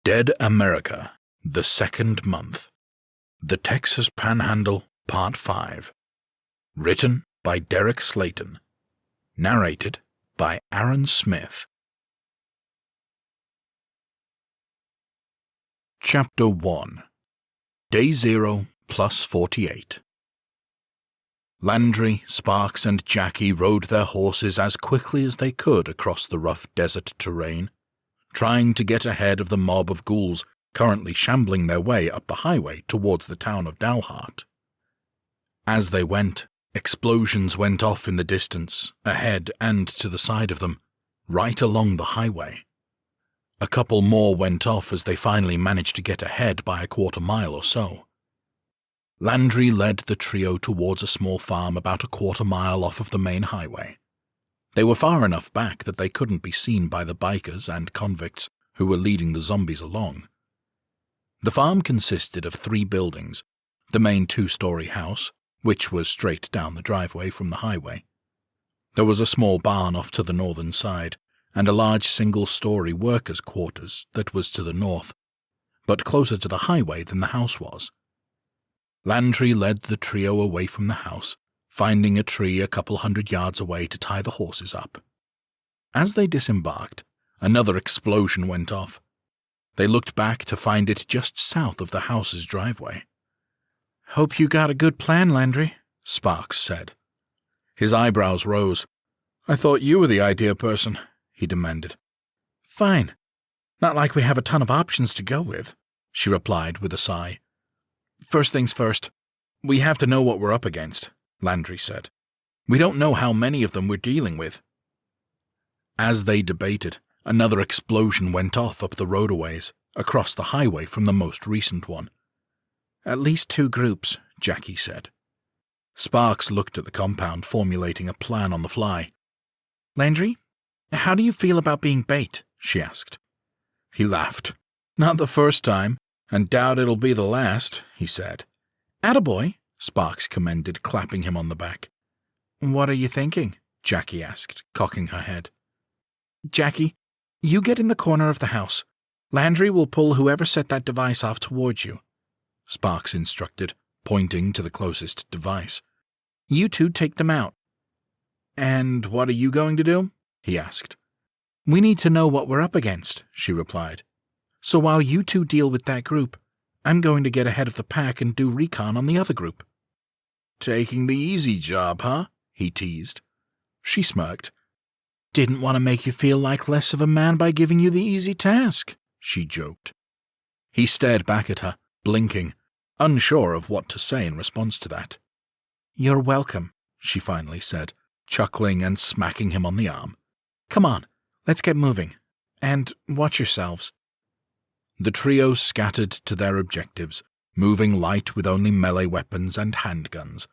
Dead America, the Second Month. The Texas Panhandle, Part 5. Written by Derek Slaton. Narrated by Aaron Smith. Chapter 1. Day 0 plus 48. Landry, Sparks, and Jackie rode their horses as quickly as they could across the rough desert terrain, trying to get ahead of the mob of ghouls currently shambling their way up the highway towards the town of Dalhart. As they went, explosions went off in the distance, ahead and to the side of them, right along the highway. A couple more went off as they finally managed to get ahead by a quarter-mile or so. Landry led the trio towards a small farm about a quarter-mile off of the main highway. They were far enough back that they couldn't be seen by the bikers and convicts who were leading the zombies along. The farm consisted of 3 buildings: the main 2-story house, which was straight down the driveway from the highway. There was a small barn off to the northern side, and a large single-story workers' quarters that was to the north, but closer to the highway than the house was. Landry led the trio away from the house, finding a tree a couple 100 yards away to tie the horses up. As they disembarked, another explosion went off. They looked back to find it just south of the house's driveway. "Hope you got a good plan, Landry," Sparks said. His eyebrows rose. "I thought you were the idea person," he demanded. "Fine. Not like we have a ton of options to go with," she replied with a sigh. "First things first, we have to know what we're up against," Landry said. "We don't know how many of them we're dealing with." As they debated, another explosion went off up the roadaways, across the highway from the most recent one. "At least 2 groups," Jackie said. Sparks looked at the compound, formulating a plan on the fly. "Landry, how do you feel about being bait?" she asked. He laughed. "Not the first time, and doubt it'll be the last," he said. "Attaboy," Sparks commended, clapping him on the back. "What are you thinking?" Jackie asked, cocking her head. "Jackie, you get in the corner of the house. Landry will pull whoever set that device off towards you," Sparks instructed, pointing to the closest device. "You 2 take them out." "And what are you going to do?" he asked. "We need to know what we're up against," she replied. "So while you 2 deal with that group, I'm going to get ahead of the pack and do recon on the other group." "Taking the easy job, huh?" he teased. She smirked. "Didn't want to make you feel like less of a man by giving you the easy task," she joked. He stared back at her, blinking, unsure of what to say in response to that. "You're welcome," she finally said, chuckling and smacking him on the arm. "Come on, let's get moving. And watch yourselves." The trio scattered to their objectives, moving light with only melee weapons and handguns,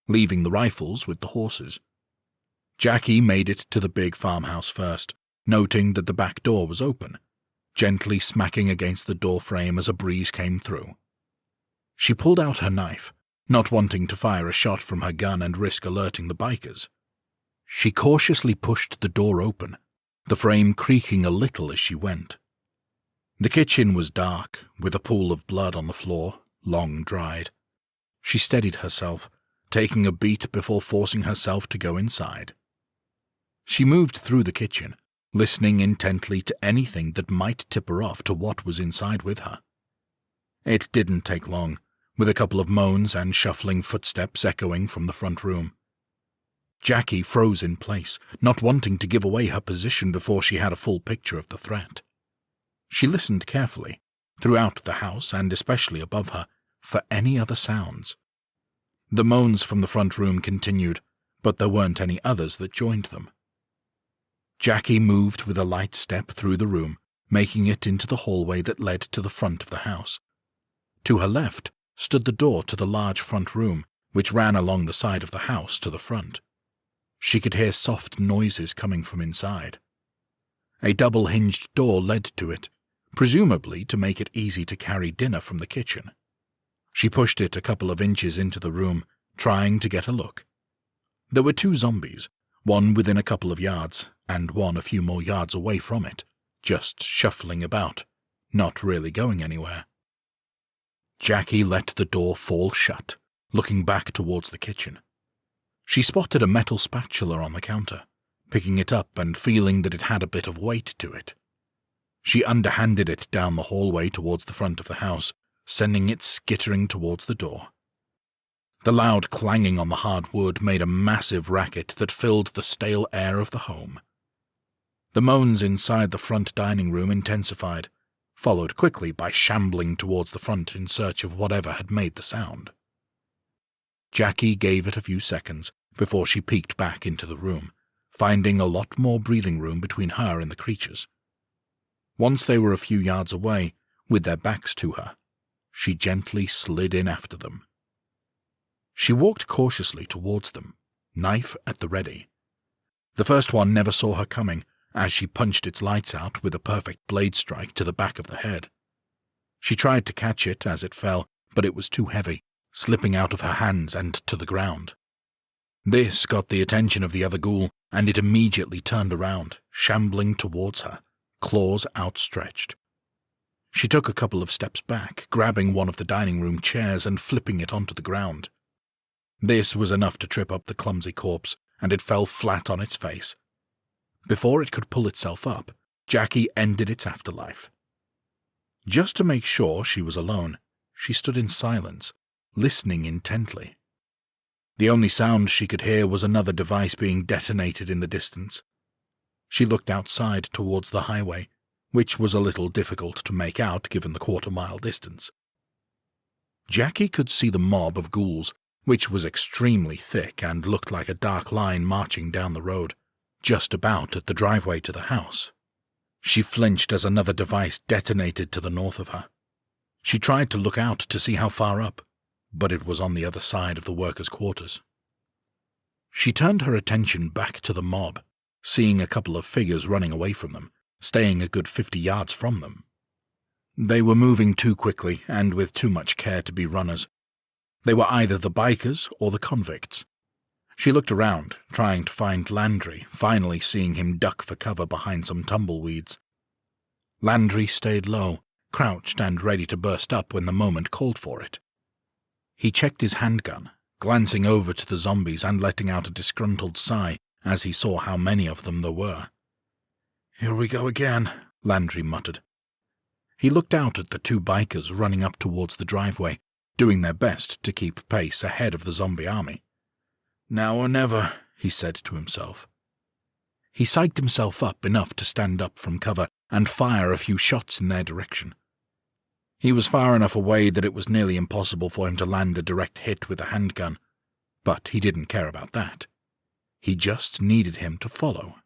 leaving the rifles with the horses. Jackie made it to the big farmhouse first, noting that the back door was open, gently smacking against the door frame as a breeze came through. She pulled out her knife, not wanting to fire a shot from her gun and risk alerting the bikers. She cautiously pushed the door open, the frame creaking a little as she went. The kitchen was dark, with a pool of blood on the floor, long dried. She steadied herself, taking a beat before forcing herself to go inside. She moved through the kitchen, listening intently to anything that might tip her off to what was inside with her. It didn't take long, with a couple of moans and shuffling footsteps echoing from the front room. Jackie froze in place, not wanting to give away her position before she had a full picture of the threat. She listened carefully, throughout the house and especially above her, for any other sounds. The moans from the front room continued, but there weren't any others that joined them. Jackie moved with a light step through the room, making it into the hallway that led to the front of the house. To her left stood the door to the large front room, which ran along the side of the house to the front. She could hear soft noises coming from inside. A double-hinged door led to it, presumably to make it easy to carry dinner from the kitchen. She pushed it a couple of inches into the room, trying to get a look. There were 2 zombies, one within a couple of yards, and one a few more yards away from it, just shuffling about, not really going anywhere. Jackie let the door fall shut, looking back towards the kitchen. She spotted a metal spatula on the counter, picking it up and feeling that it had a bit of weight to it. She underhanded it down the hallway towards the front of the house, sending it skittering towards the door. The loud clanging on the hard wood made a massive racket that filled the stale air of the home. The moans inside the front dining room intensified, followed quickly by shambling towards the front in search of whatever had made the sound. Jackie gave it a few seconds before she peeked back into the room, finding a lot more breathing room between her and the creatures. Once they were a few yards away, with their backs to her, she gently slid in after them. She walked cautiously towards them, knife at the ready. The first one never saw her coming, as she punched its lights out with a perfect blade strike to the back of the head. She tried to catch it as it fell, but it was too heavy, slipping out of her hands and to the ground. This got the attention of the other ghoul, and it immediately turned around, shambling towards her, claws outstretched. She took a couple of steps back, grabbing one of the dining room chairs and flipping it onto the ground. This was enough to trip up the clumsy corpse, and it fell flat on its face. Before it could pull itself up, Jackie ended its afterlife. Just to make sure she was alone, she stood in silence, listening intently. The only sound she could hear was another device being detonated in the distance. She looked outside towards the highway, which was a little difficult to make out given the quarter-mile distance. Jackie could see the mob of ghouls, which was extremely thick and looked like a dark line marching down the road, just about at the driveway to the house. She flinched as another device detonated to the north of her. She tried to look out to see how far up, but it was on the other side of the workers' quarters. She turned her attention back to the mob, seeing a couple of figures running away from them, staying a good 50 yards from them. They were moving too quickly and with too much care to be runners. They were either the bikers or the convicts. She looked around, trying to find Landry, finally seeing him duck for cover behind some tumbleweeds. Landry stayed low, crouched and ready to burst up when the moment called for it. He checked his handgun, glancing over to the zombies and letting out a disgruntled sigh as he saw how many of them there were. "Here we go again," Landry muttered. He looked out at the two bikers running up towards the driveway, doing their best to keep pace ahead of the zombie army. "Now or never," he said to himself. He psyched himself up enough to stand up from cover and fire a few shots in their direction. He was far enough away that it was nearly impossible for him to land a direct hit with a handgun, but he didn't care about that. He just needed him to follow.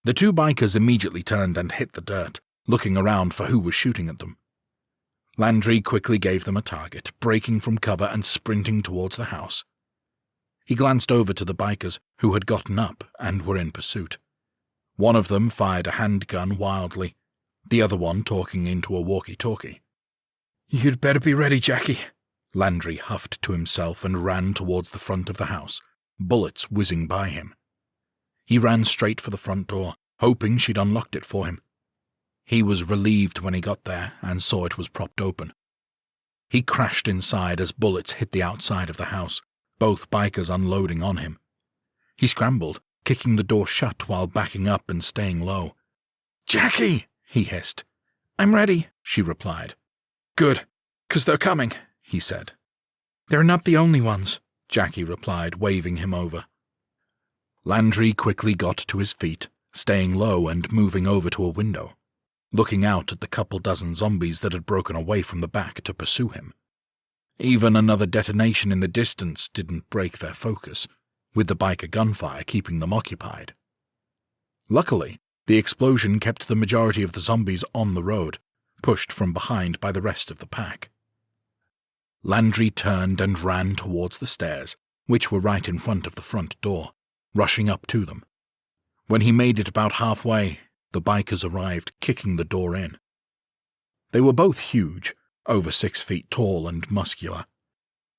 The two bikers immediately turned and hit the dirt, looking around for who was shooting at them. Landry quickly gave them a target, breaking from cover and sprinting towards the house. He glanced over to the bikers, who had gotten up and were in pursuit. One of them fired a handgun wildly, the other one talking into a walkie-talkie. "You'd better be ready, Jackie," Landry huffed to himself and ran towards the front of the house, bullets whizzing by him. He ran straight for the front door, hoping she'd unlocked it for him. He was relieved when he got there and saw it was propped open. He crashed inside as bullets hit the outside of the house, both bikers unloading on him. He scrambled, kicking the door shut while backing up and staying low. "Jackie!" he hissed. "I'm ready," she replied. "Good, 'cause they're coming," he said. "They're not the only ones," Jackie replied, waving him over. Landry quickly got to his feet, staying low and moving over to a window, looking out at the couple dozen zombies that had broken away from the back to pursue him. Even another detonation in the distance didn't break their focus, with the biker gunfire keeping them occupied. Luckily, the explosion kept the majority of the zombies on the road, pushed from behind by the rest of the pack. Landry turned and ran towards the stairs, which were right in front of the front door, rushing up to them. When he made it about halfway, the bikers arrived, kicking the door in. They were both huge, over 6 feet tall and muscular.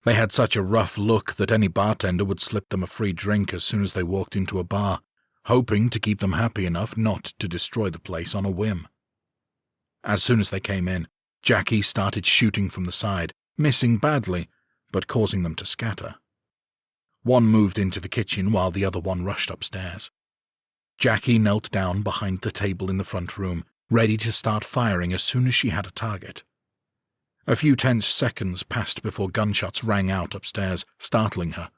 They had such a rough look that any bartender would slip them a free drink as soon as they walked into a bar, hoping to keep them happy enough not to destroy the place on a whim. As soon as they came in, Jackie started shooting from the side, missing badly, but causing them to scatter. One moved into the kitchen while the other one rushed upstairs. Jackie knelt down behind the table in the front room, ready to start firing as soon as she had a target. A few tense seconds passed before gunshots rang out upstairs, startling her.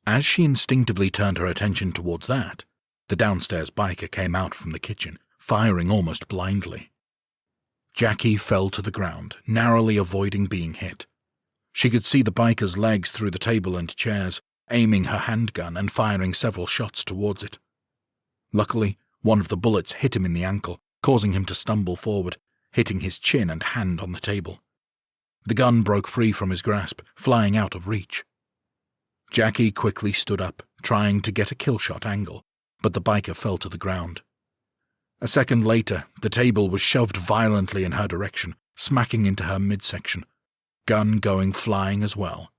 As she instinctively turned her attention towards that, the downstairs biker came out from the kitchen, firing almost blindly. Jackie fell to the ground, narrowly avoiding being hit. She could see the biker's legs through the table and chairs, aiming her handgun and firing several shots towards it. Luckily, one of the bullets hit him in the ankle, causing him to stumble forward, hitting his chin and hand on the table. The gun broke free from his grasp, flying out of reach. Jackie quickly stood up, trying to get a kill-shot angle, but the biker fell to the ground. A second later, the table was shoved violently in her direction, smacking into her midsection, gun going flying as well.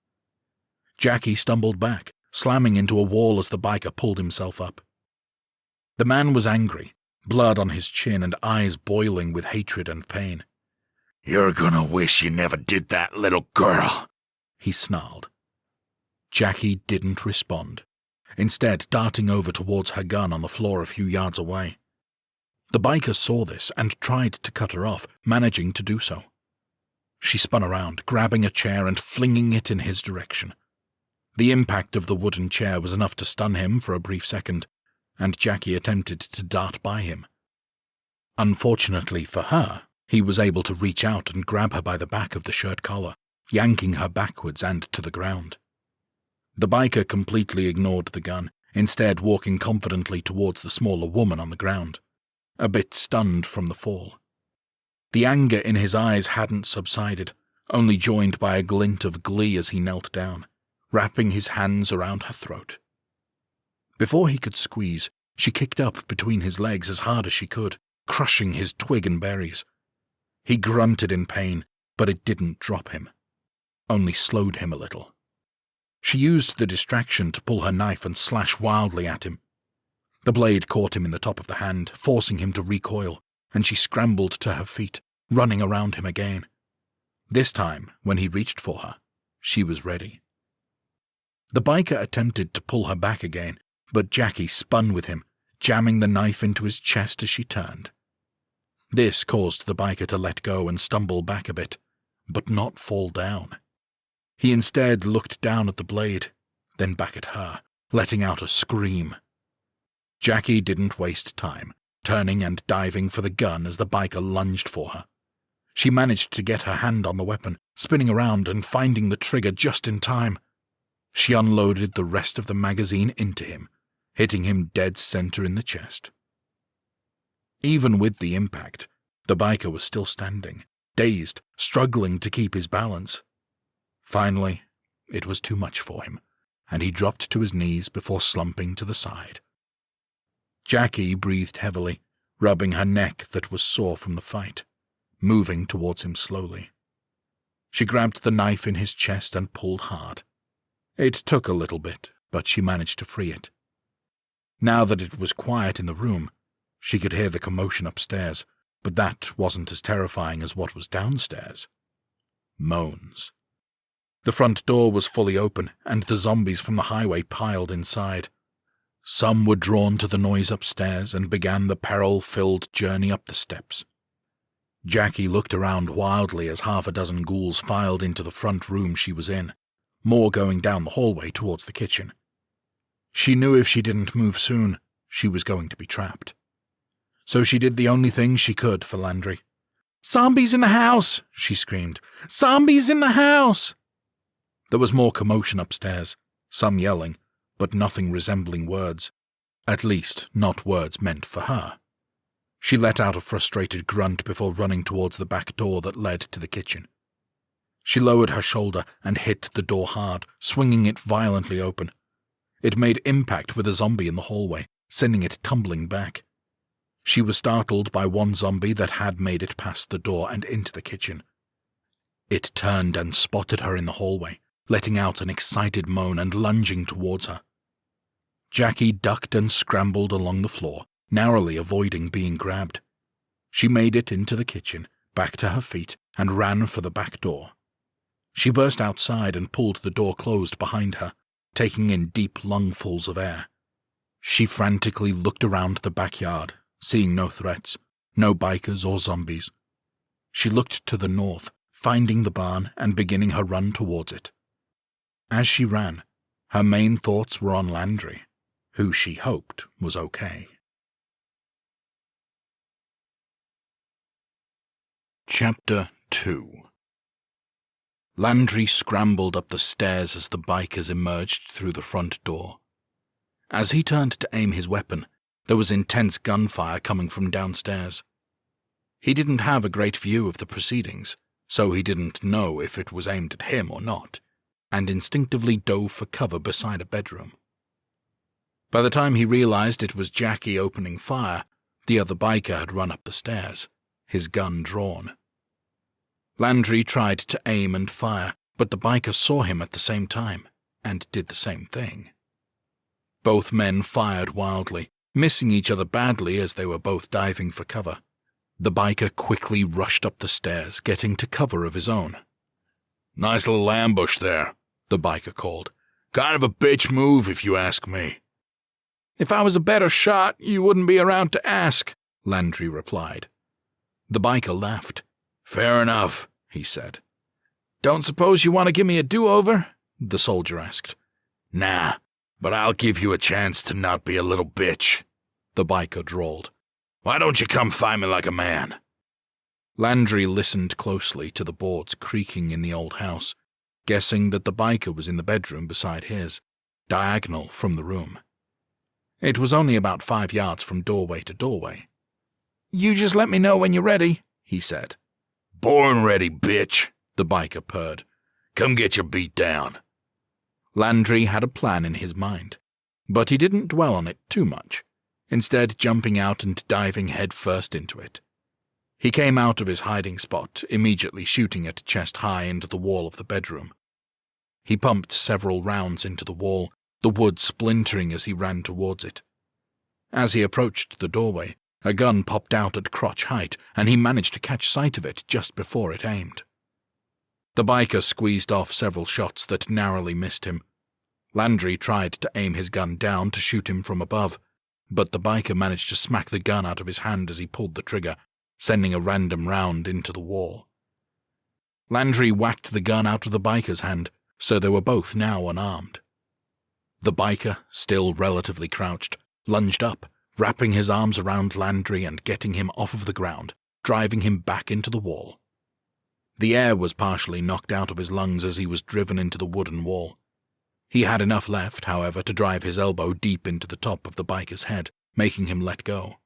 Jackie stumbled back, slamming into a wall as the biker pulled himself up. The man was angry, blood on his chin and eyes boiling with hatred and pain. "You're gonna wish you never did that, little girl," he snarled. Jackie didn't respond, instead darting over towards her gun on the floor a few yards away. The biker saw this and tried to cut her off, managing to do so. She spun around, grabbing a chair and flinging it in his direction. The impact of the wooden chair was enough to stun him for a brief second, and Jackie attempted to dart by him. Unfortunately for her, he was able to reach out and grab her by the back of the shirt collar, yanking her backwards and to the ground. The biker completely ignored the gun, instead walking confidently towards the smaller woman on the ground, a bit stunned from the fall. The anger in his eyes hadn't subsided, only joined by a glint of glee as he knelt down, wrapping his hands around her throat. Before he could squeeze, she kicked up between his legs as hard as she could, crushing his twig and berries. He grunted in pain, but it didn't drop him, only slowed him a little. She used the distraction to pull her knife and slash wildly at him. The blade caught him in the top of the hand, forcing him to recoil, and she scrambled to her feet, running around him again. This time, when he reached for her, she was ready. The biker attempted to pull her back again, but Jackie spun with him, jamming the knife into his chest as she turned. This caused the biker to let go and stumble back a bit, but not fall down. He instead looked down at the blade, then back at her, letting out a scream. Jackie didn't waste time, turning and diving for the gun as the biker lunged for her. She managed to get her hand on the weapon, spinning around and finding the trigger just in time. She unloaded the rest of the magazine into him, hitting him dead center in the chest. Even with the impact, the biker was still standing, dazed, struggling to keep his balance. Finally, it was too much for him, and he dropped to his knees before slumping to the side. Jackie breathed heavily, rubbing her neck that was sore from the fight, moving towards him slowly. She grabbed the knife in his chest and pulled hard. It took a little bit, but she managed to free it. Now that it was quiet in the room, she could hear the commotion upstairs, but that wasn't as terrifying as what was downstairs. Moans. The front door was fully open, and the zombies from the highway piled inside. Some were drawn to the noise upstairs and began the peril-filled journey up the steps. Jackie looked around wildly as half a dozen ghouls filed into the front room she was in, more going down the hallway towards the kitchen. She knew if she didn't move soon, she was going to be trapped. So she did the only thing she could for Landry. "Zombies in the house!" she screamed. "Zombies in the house!" There was more commotion upstairs, some yelling, but nothing resembling words. At least, not words meant for her. She let out a frustrated grunt before running towards the back door that led to the kitchen. She lowered her shoulder and hit the door hard, swinging it violently open. It made impact with a zombie in the hallway, sending it tumbling back. She was startled by one zombie that had made it past the door and into the kitchen. It turned and spotted her in the hallway, letting out an excited moan and lunging towards her. Jackie ducked and scrambled along the floor, narrowly avoiding being grabbed. She made it into the kitchen, back to her feet, and ran for the back door. She burst outside and pulled the door closed behind her, taking in deep lungfuls of air. She frantically looked around the backyard, seeing no threats, no bikers or zombies. She looked to the north, finding the barn and beginning her run towards it. As she ran, her main thoughts were on Landry, who she hoped was okay. Chapter 2. Landry scrambled up the stairs as the bikers emerged through the front door. As he turned to aim his weapon, there was intense gunfire coming from downstairs. He didn't have a great view of the proceedings, so he didn't know if it was aimed at him or not, and instinctively dove for cover beside a bedroom. By the time he realized it was Jackie opening fire, the other biker had run up the stairs, his gun drawn. Landry tried to aim and fire, but the biker saw him at the same time, and did the same thing. Both men fired wildly, missing each other badly as they were both diving for cover. The biker quickly rushed up the stairs, getting to cover of his own. "Nice little ambush there," the biker called. "Kind of a bitch move, if you ask me." "If I was a better shot, you wouldn't be around to ask," Landry replied. The biker laughed. "Fair enough," he said. "Don't suppose you want to give me a do-over?" the soldier asked. "Nah, but I'll give you a chance to not be a little bitch," the biker drawled. "Why don't you come find me like a man?" Landry listened closely to the boards creaking in the old house, guessing that the biker was in the bedroom beside his, diagonal from the room. It was only about 5 yards from doorway to doorway. "You just let me know when you're ready," he said. "Born ready, bitch," the biker purred. "Come get your beat down." Landry had a plan in his mind, but he didn't dwell on it too much, instead jumping out and diving headfirst into it. He came out of his hiding spot, immediately shooting at chest high into the wall of the bedroom. He pumped several rounds into the wall, the wood splintering as he ran towards it. As he approached the doorway, a gun popped out at crotch height, and he managed to catch sight of it just before it aimed. The biker squeezed off several shots that narrowly missed him. Landry tried to aim his gun down to shoot him from above, but the biker managed to smack the gun out of his hand as he pulled the trigger, sending a random round into the wall. Landry whacked the gun out of the biker's hand, so they were both now unarmed. The biker, still relatively crouched, lunged up, wrapping his arms around Landry and getting him off of the ground, driving him back into the wall. The air was partially knocked out of his lungs as he was driven into the wooden wall. He had enough left, however, to drive his elbow deep into the top of the biker's head, making him let go.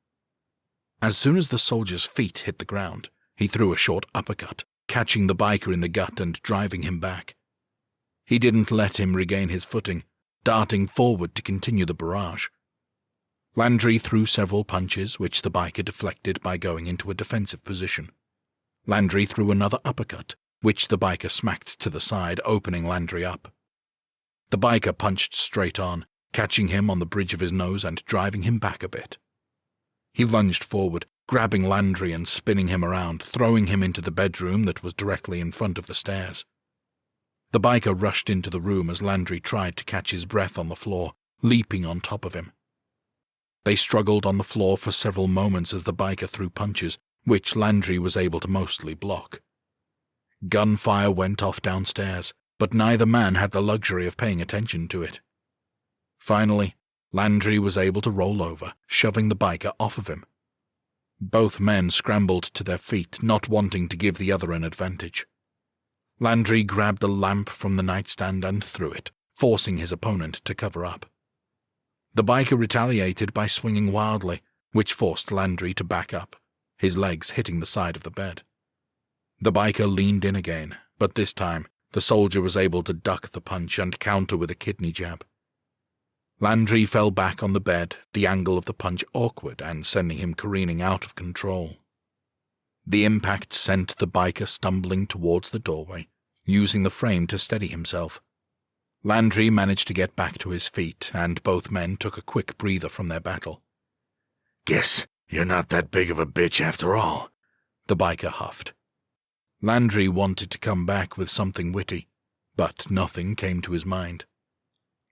As soon as the soldier's feet hit the ground, he threw a short uppercut, catching the biker in the gut and driving him back. He didn't let him regain his footing, darting forward to continue the barrage. Landry threw several punches, which the biker deflected by going into a defensive position. Landry threw another uppercut, which the biker smacked to the side, opening Landry up. The biker punched straight on, catching him on the bridge of his nose and driving him back a bit. He lunged forward, grabbing Landry and spinning him around, throwing him into the bedroom that was directly in front of the stairs. The biker rushed into the room as Landry tried to catch his breath on the floor, leaping on top of him. They struggled on the floor for several moments as the biker threw punches, which Landry was able to mostly block. Gunfire went off downstairs, but neither man had the luxury of paying attention to it. Finally, Landry was able to roll over, shoving the biker off of him. Both men scrambled to their feet, not wanting to give the other an advantage. Landry grabbed a lamp from the nightstand and threw it, forcing his opponent to cover up. The biker retaliated by swinging wildly, which forced Landry to back up, his legs hitting the side of the bed. The biker leaned in again, but this time the soldier was able to duck the punch and counter with a kidney jab. Landry fell back on the bed, the angle of the punch awkward and sending him careening out of control. The impact sent the biker stumbling towards the doorway, using the frame to steady himself. Landry managed to get back to his feet, and both men took a quick breather from their battle. Guess You're not that big of a bitch after all, the biker huffed. Landry wanted to come back with something witty, but nothing came to his mind.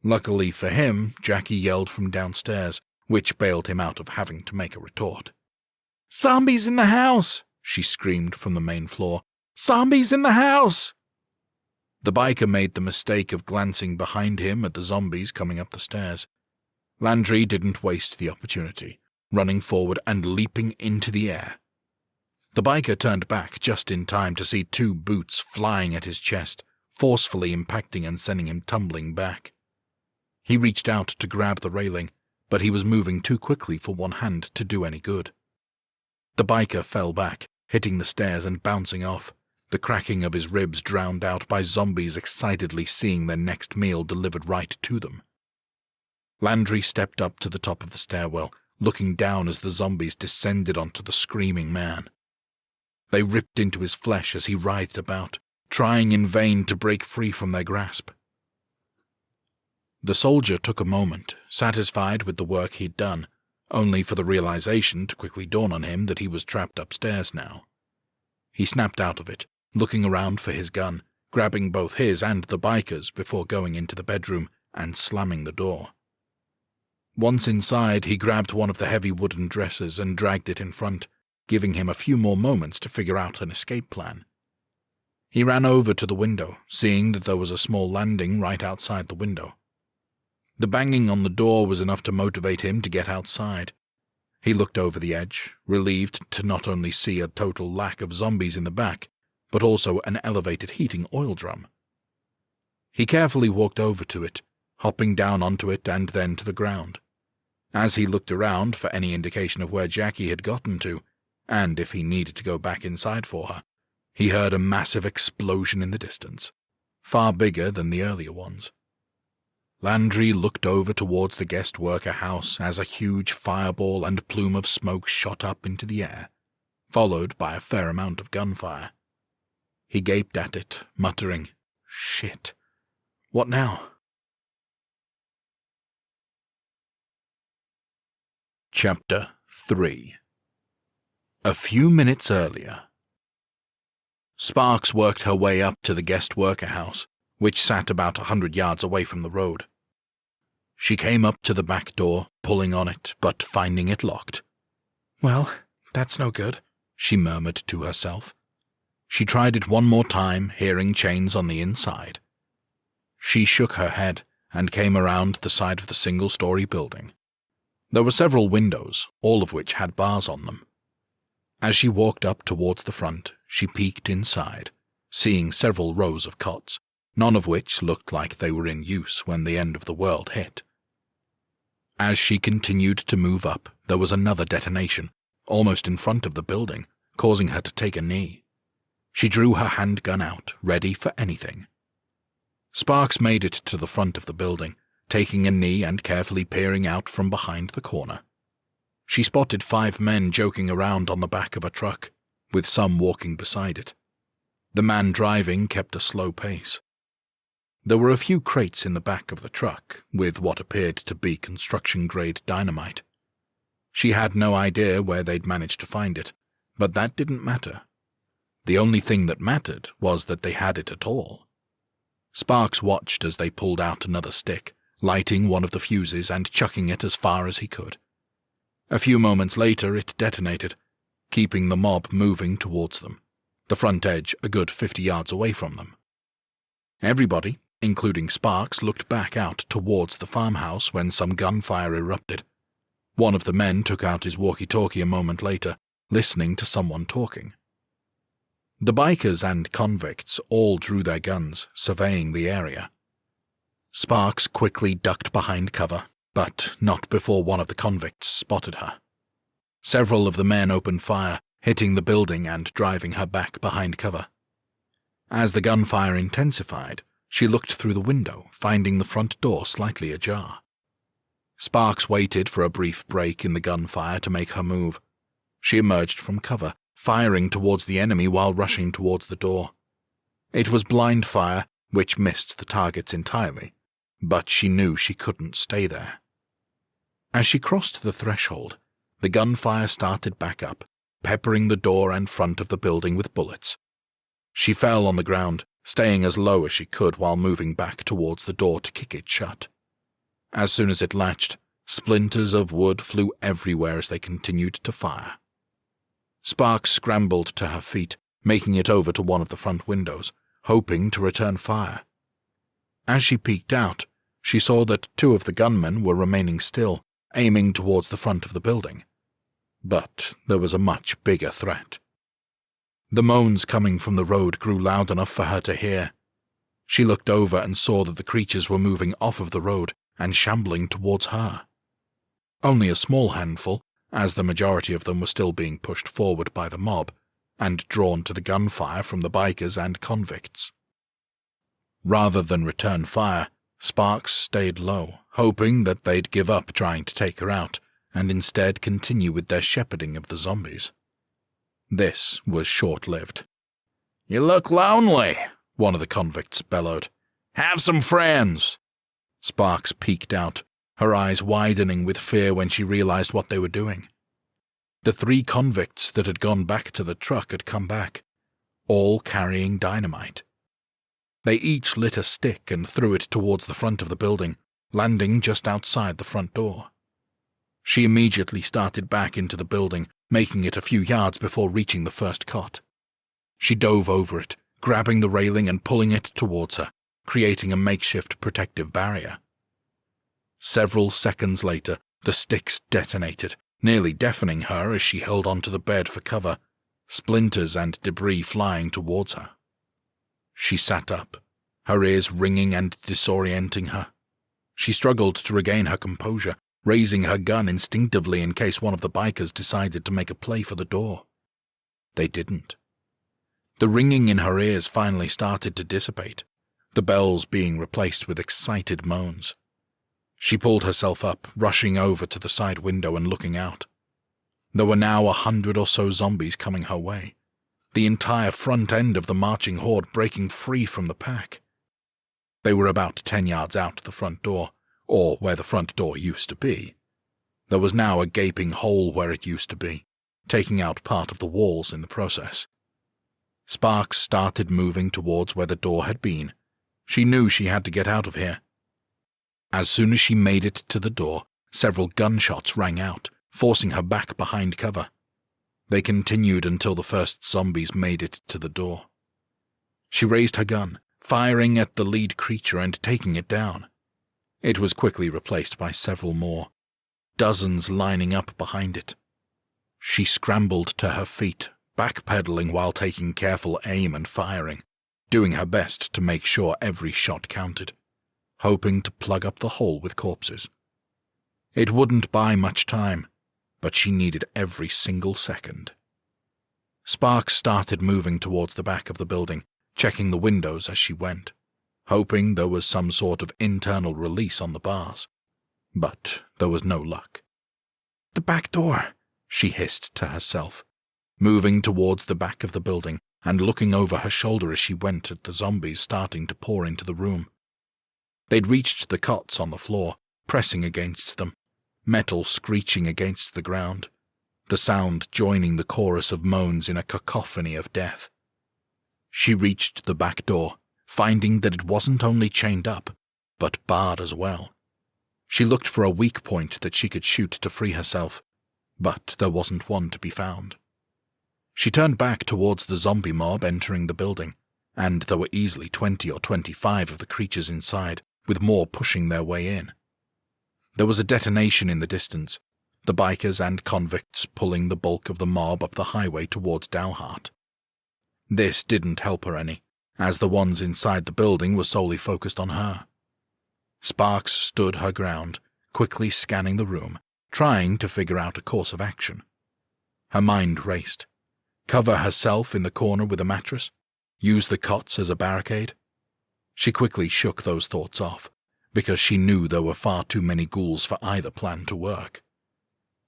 Luckily for him, Jackie yelled from downstairs, which bailed him out of having to make a retort. "Zombies in the house!" she screamed from the main floor. "Zombies in the house!" The biker made the mistake of glancing behind him at the zombies coming up the stairs. Landry didn't waste the opportunity, running forward and leaping into the air. The biker turned back just in time to see 2 boots flying at his chest, forcefully impacting and sending him tumbling back. He reached out to grab the railing, but he was moving too quickly for one hand to do any good. The biker fell back, hitting the stairs and bouncing off, the cracking of his ribs drowned out by zombies excitedly seeing their next meal delivered right to them. Landry stepped up to the top of the stairwell, looking down as the zombies descended onto the screaming man. They ripped into his flesh as he writhed about, trying in vain to break free from their grasp. The soldier took a moment, satisfied with the work he'd done, only for the realization to quickly dawn on him that he was trapped upstairs now. He snapped out of it, looking around for his gun, grabbing both his and the biker's before going into the bedroom and slamming the door. Once inside, he grabbed one of the heavy wooden dressers and dragged it in front, giving him a few more moments to figure out an escape plan. He ran over to the window, seeing that there was a small landing right outside the window. The banging on the door was enough to motivate him to get outside. He looked over the edge, relieved to not only see a total lack of zombies in the back, but also an elevated heating oil drum. He carefully walked over to it, hopping down onto it and then to the ground. As he looked around for any indication of where Jackie had gotten to, and if he needed to go back inside for her, he heard a massive explosion in the distance, far bigger than the earlier ones. Landry looked over towards the guest worker house as a huge fireball and plume of smoke shot up into the air, followed by a fair amount of gunfire. He gaped at it, muttering, "Shit. What now?" Chapter 3. A few minutes earlier. Sparks worked her way up to the guest worker house, which sat about 100 yards away from the road. She came up to the back door, pulling on it, but finding it locked. "Well, that's no good," she murmured to herself. She tried it one more time, hearing chains on the inside. She shook her head and came around the side of the single-story building. There were several windows, all of which had bars on them. As she walked up towards the front, she peeked inside, seeing several rows of cots, none of which looked like they were in use when the end of the world hit. As she continued to move up, there was another detonation, almost in front of the building, causing her to take a knee. She drew her handgun out, ready for anything. Sparks made it to the front of the building, taking a knee and carefully peering out from behind the corner. She spotted 5 men joking around on the back of a truck, with some walking beside it. The man driving kept a slow pace. There were a few crates in the back of the truck, with what appeared to be construction-grade dynamite. She had no idea where they'd managed to find it, but that didn't matter. The only thing that mattered was that they had it at all. Sparks watched as they pulled out another stick, lighting one of the fuses and chucking it as far as he could. A few moments later it detonated, keeping the mob moving towards them, the front edge a good 50 yards away from them. Everybody, including Sparks, looked back out towards the farmhouse when some gunfire erupted. One of the men took out his walkie-talkie a moment later, listening to someone talking. The bikers and convicts all drew their guns, surveying the area. Sparks quickly ducked behind cover, but not before one of the convicts spotted her. Several of the men opened fire, hitting the building and driving her back behind cover. As the gunfire intensified, she looked through the window, finding the front door slightly ajar. Sparks waited for a brief break in the gunfire to make her move. She emerged from cover, firing towards the enemy while rushing towards the door. It was blind fire, which missed the targets entirely, but she knew she couldn't stay there. As she crossed the threshold, The gunfire started back up, peppering the door and front of the building with bullets. She fell on the ground, staying as low as she could while moving back towards the door to kick it shut. As soon as it latched, splinters of wood flew everywhere as they continued to fire. Sparks scrambled to her feet, making it over to one of the front windows, hoping to return fire. As she peeked out, she saw that 2 of the gunmen were remaining still, aiming towards the front of the building. But there was a much bigger threat. The moans coming from the road grew loud enough for her to hear. She looked over and saw that the creatures were moving off of the road and shambling towards her. Only a small handful, as the majority of them were still being pushed forward by the mob and drawn to the gunfire from the bikers and convicts. Rather than return fire, Sparks stayed low, hoping that they'd give up trying to take her out and instead continue with their shepherding of the zombies. This was short-lived. "You look lonely," one of the convicts bellowed. "Have some friends." Sparks peeked out, her eyes widening with fear when she realized what they were doing. The 3 convicts that had gone back to the truck had come back, all carrying dynamite. They each lit a stick and threw it towards the front of the building, landing just outside the front door. She immediately started back into the building, making it a few yards before reaching the first cot. She dove over it, grabbing the railing and pulling it towards her, creating a makeshift protective barrier. Several seconds later, the sticks detonated, nearly deafening her as she held onto the bed for cover, splinters and debris flying towards her. She sat up, her ears ringing and disorienting her. She struggled to regain her composure, raising her gun instinctively in case one of the bikers decided to make a play for the door. They didn't. The ringing in her ears finally started to dissipate, the bells being replaced with excited moans. She pulled herself up, rushing over to the side window and looking out. There were now 100 or so zombies coming her way, the entire front end of the marching horde breaking free from the pack. They were about 10 yards out the front door, or where the front door used to be. There was now a gaping hole where it used to be, taking out part of the walls in the process. Sparks started moving towards where the door had been. She knew she had to get out of here. As soon as she made it to the door, several gunshots rang out, forcing her back behind cover. They continued until the first zombies made it to the door. She raised her gun, firing at the lead creature and taking it down. It was quickly replaced by several more, dozens lining up behind it. She scrambled to her feet, backpedaling while taking careful aim and firing, doing her best to make sure every shot counted, hoping to plug up the hole with corpses. It wouldn't buy much time, but she needed every single second. Sparks started moving towards the back of the building, checking the windows as she went, hoping there was some sort of internal release on the bars. But there was no luck. "The back door," she hissed to herself, moving towards the back of the building and looking over her shoulder as she went at the zombies starting to pour into the room. They'd reached the cots on the floor, pressing against them, metal screeching against the ground, the sound joining the chorus of moans in a cacophony of death. She reached the back door, finding that it wasn't only chained up, but barred as well. She looked for a weak point that she could shoot to free herself, but there wasn't one to be found. She turned back towards the zombie mob entering the building, and there were easily 20 or 25 of the creatures inside, with more pushing their way in. There was a detonation in the distance, the bikers and convicts pulling the bulk of the mob up the highway towards Dalhart. This didn't help her any, as the ones inside the building were solely focused on her. Sparks stood her ground, quickly scanning the room, trying to figure out a course of action. Her mind raced. Cover herself in the corner with a mattress? Use the cots as a barricade? She quickly shook those thoughts off, because she knew there were far too many ghouls for either plan to work.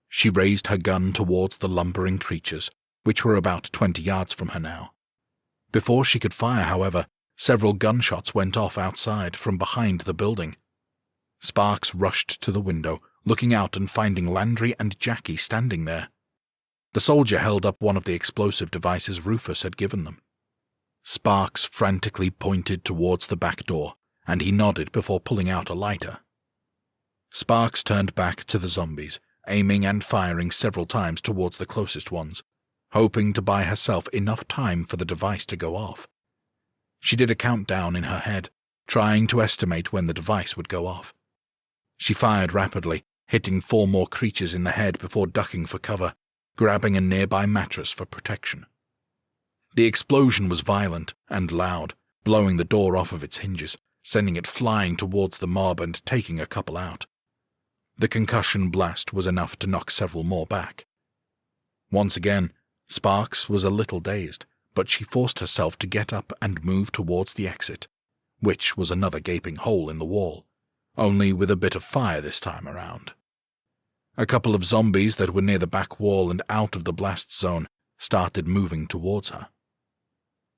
She raised her gun towards the lumbering creatures, which were about 20 yards from her now. Before she could fire, however, several gunshots went off outside from behind the building. Sparks rushed to the window, looking out and finding Landry and Jackie standing there. The soldier held up one of the explosive devices Rufus had given them. Sparks frantically pointed towards the back door, and he nodded before pulling out a lighter. Sparks turned back to the zombies, aiming and firing several times towards the closest ones, hoping to buy herself enough time for the device to go off. She did a countdown in her head, trying to estimate when the device would go off. She fired rapidly, hitting 4 more creatures in the head before ducking for cover, grabbing a nearby mattress for protection. The explosion was violent and loud, blowing the door off of its hinges, sending it flying towards the mob and taking a couple out. The concussion blast was enough to knock several more back. Once again, Sparks was a little dazed, but she forced herself to get up and move towards the exit, which was another gaping hole in the wall, only with a bit of fire this time around. A couple of zombies that were near the back wall and out of the blast zone started moving towards her.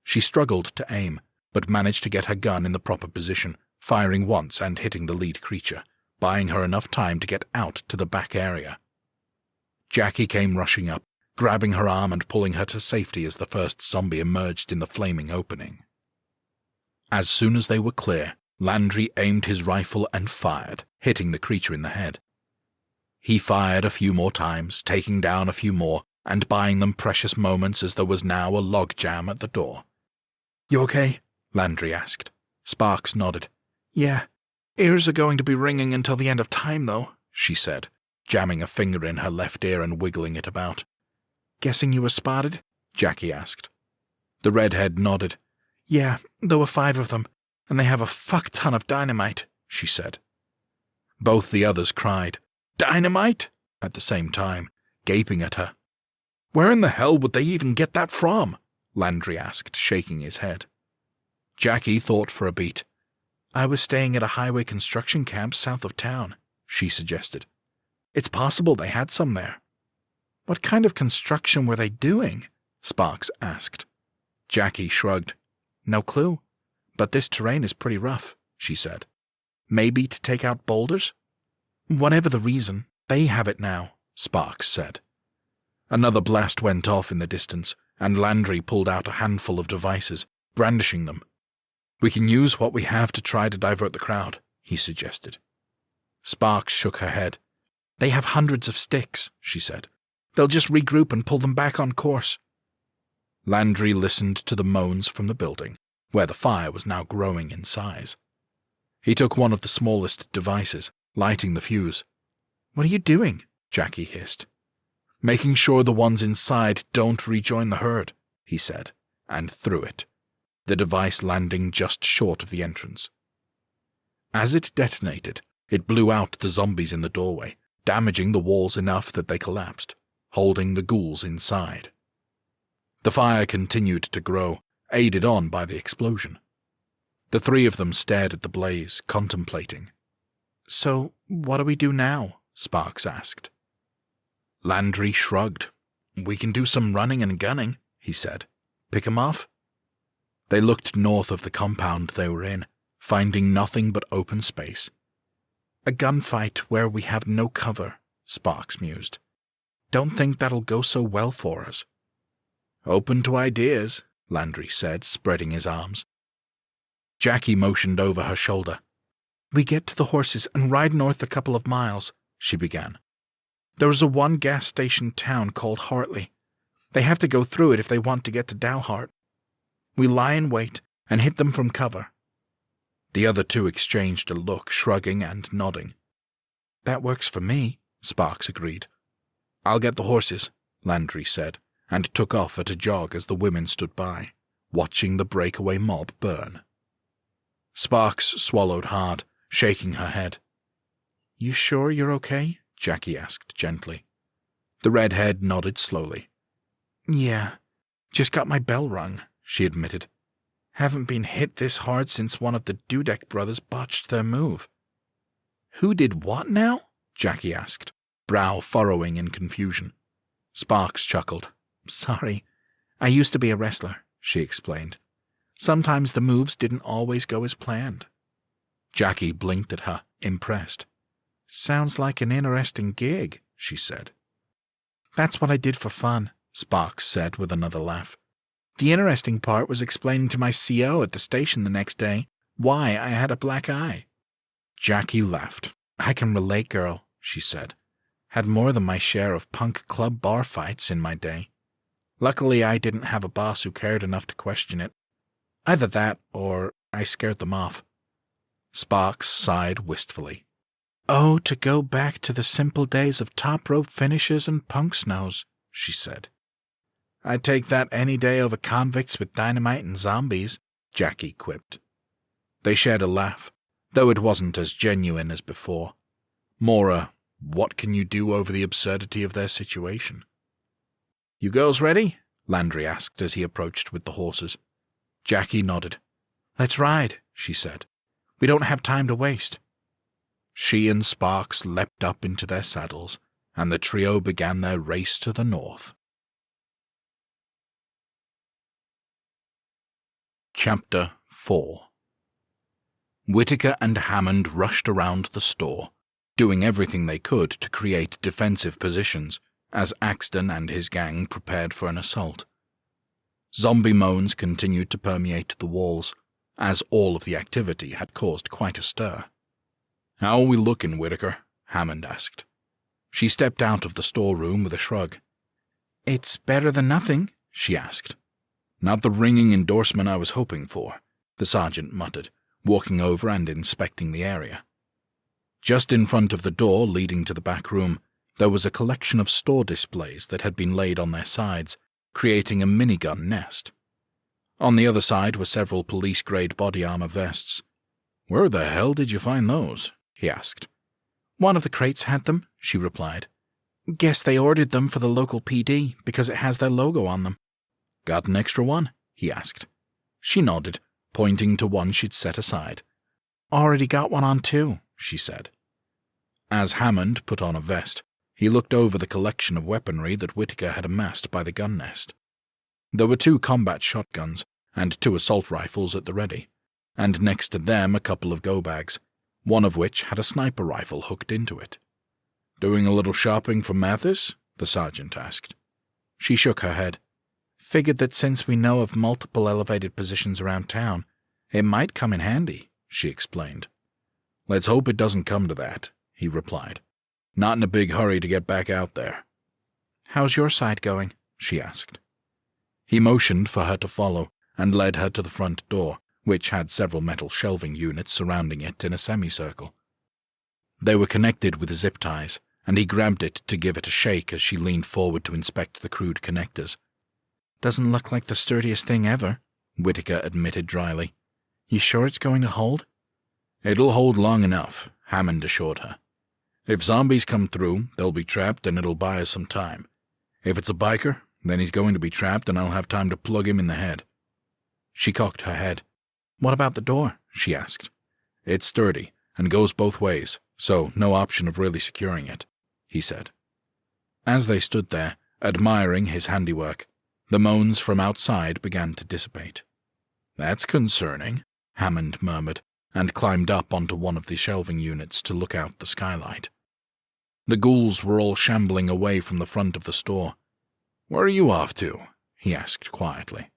She struggled to aim, but managed to get her gun in the proper position, firing once and hitting the lead creature, buying her enough time to get out to the back area. Jackie came rushing up, grabbing her arm and pulling her to safety as the first zombie emerged in the flaming opening. As soon as they were clear, Landry aimed his rifle and fired, hitting the creature in the head. He fired a few more times, taking down a few more, and buying them precious moments as there was now a logjam at the door. "You okay?" Landry asked. Sparks nodded. "Yeah. Ears are going to be ringing until the end of time, though," she said, jamming a finger in her left ear and wiggling it about. "Guessing you were spotted?" Jackie asked. The redhead nodded. "Yeah, there were 5 of them, and they have a fuck ton of dynamite," she said. Both the others cried, "Dynamite?" at the same time, gaping at her. "Where in the hell would they even get that from?" Landry asked, shaking his head. Jackie thought for a beat. "I was staying at a highway construction camp south of town," she suggested. "It's possible they had some there." "What kind of construction were they doing?" Sparks asked. Jackie shrugged. "No clue. But this terrain is pretty rough," she said. "Maybe to take out boulders?" "Whatever the reason, they have it now," Sparks said. Another blast went off in the distance, and Landry pulled out a handful of devices, brandishing them. "We can use what we have to try to divert the crowd," he suggested. Sparks shook her head. "They have hundreds of sticks," she said. "They'll just regroup and pull them back on course." Landry listened to the moans from the building, where the fire was now growing in size. He took one of the smallest devices, lighting the fuse. "What are you doing?" Jackie hissed. "Making sure the ones inside don't rejoin the herd," he said, and threw it, the device landing just short of the entrance. As it detonated, it blew out the zombies in the doorway, damaging the walls enough that they collapsed, holding the ghouls inside. The fire continued to grow, aided on by the explosion. The 3 of them stared at the blaze, contemplating. "So, what do we do now?" Sparks asked. Landry shrugged. "We can do some running and gunning," he said. "Pick 'em off?" They looked north of the compound they were in, finding nothing but open space. "A gunfight where we have no cover," Sparks mused. "Don't think that'll go so well for us." "Open to ideas," Landry said, spreading his arms. Jackie motioned over her shoulder. "We get to the horses and ride north a couple of miles," she began. "There is a 1 gas station town called Hartley. They have to go through it if they want to get to Dalhart. We lie in wait and hit them from cover." The other 2 exchanged a look, shrugging and nodding. "That works for me," Sparks agreed. "I'll get the horses," Landry said, and took off at a jog as the women stood by, watching the breakaway mob burn. Sparks swallowed hard, shaking her head. "You sure you're okay?" Jackie asked gently. The redhead nodded slowly. "Yeah, just got my bell rung," she admitted. "Haven't been hit this hard since one of the Dudek brothers botched their move." "Who did what now?" Jackie asked, brow furrowing in confusion. Sparks chuckled. "Sorry, I used to be a wrestler," she explained. "Sometimes the moves didn't always go as planned." Jackie blinked at her, impressed. Sounds like an interesting gig, she said. That's what I did for fun, Sparks said with another laugh. The interesting part was explaining to my CO at the station the next day why I had a black eye. Jackie laughed. I can relate, girl, she said. Had more than my share of punk club bar fights in my day. Luckily, I didn't have a boss who cared enough to question it. Either that, or I scared them off. Sparks sighed wistfully. Oh, to go back to the simple days of top rope finishes and punk snows, she said. I'd take that any day over convicts with dynamite and zombies, Jackie quipped. They shared a laugh, though it wasn't as genuine as before. More a, what can you do over the absurdity of their situation? You girls ready? Landry asked as he approached with the horses. Jackie nodded. Let's ride, she said. We don't have time to waste. She and Sparks leapt up into their saddles, and the trio began their race to the north. Chapter 4 Whitaker and Hammond rushed around the store, doing everything they could to create defensive positions, as Axton and his gang prepared for an assault. Zombie moans continued to permeate the walls, as all of the activity had caused quite a stir. How are we looking, Whitaker? Hammond asked. She stepped out of the storeroom with a shrug. It's better than nothing, she asked. Not the ringing endorsement I was hoping for, the sergeant muttered, walking over and inspecting the area. Just in front of the door leading to the back room, there was a collection of store displays that had been laid on their sides, creating a minigun nest. On the other side were several police-grade body armor vests. Where the hell did you find those? He asked. One of the crates had them, she replied. Guess they ordered them for the local PD because it has their logo on them. Got an extra one? He asked. She nodded, pointing to one she'd set aside. Already got one on too, she said. As Hammond put on a vest, he looked over the collection of weaponry that Whitaker had amassed by the gun nest. There were 2 combat shotguns and 2 assault rifles at the ready, and next to them a couple of go-bags, one of which had a sniper rifle hooked into it. Doing a little shopping for Mathis? The sergeant asked. She shook her head. Figured that since we know of multiple elevated positions around town, it might come in handy, she explained. Let's hope it doesn't come to that, he replied. Not in a big hurry to get back out there. How's your side going? She asked. He motioned for her to follow and led her to the front door, which had several metal shelving units surrounding it in a semicircle. They were connected with zip ties, and he grabbed it to give it a shake as she leaned forward to inspect the crude connectors. Doesn't look like the sturdiest thing ever, Whitaker admitted dryly. You sure it's going to hold? It'll hold long enough, Hammond assured her. If zombies come through, they'll be trapped and it'll buy us some time. If it's a biker, then he's going to be trapped and I'll have time to plug him in the head. She cocked her head. What about the door? She asked. It's sturdy and goes both ways, so no option of really securing it, he said. As they stood there, admiring his handiwork, the moans from outside began to dissipate. That's concerning, Hammond murmured, and climbed up onto one of the shelving units to look out the skylight. The ghouls were all shambling away from the front of the store. Where are you off to? He asked quietly.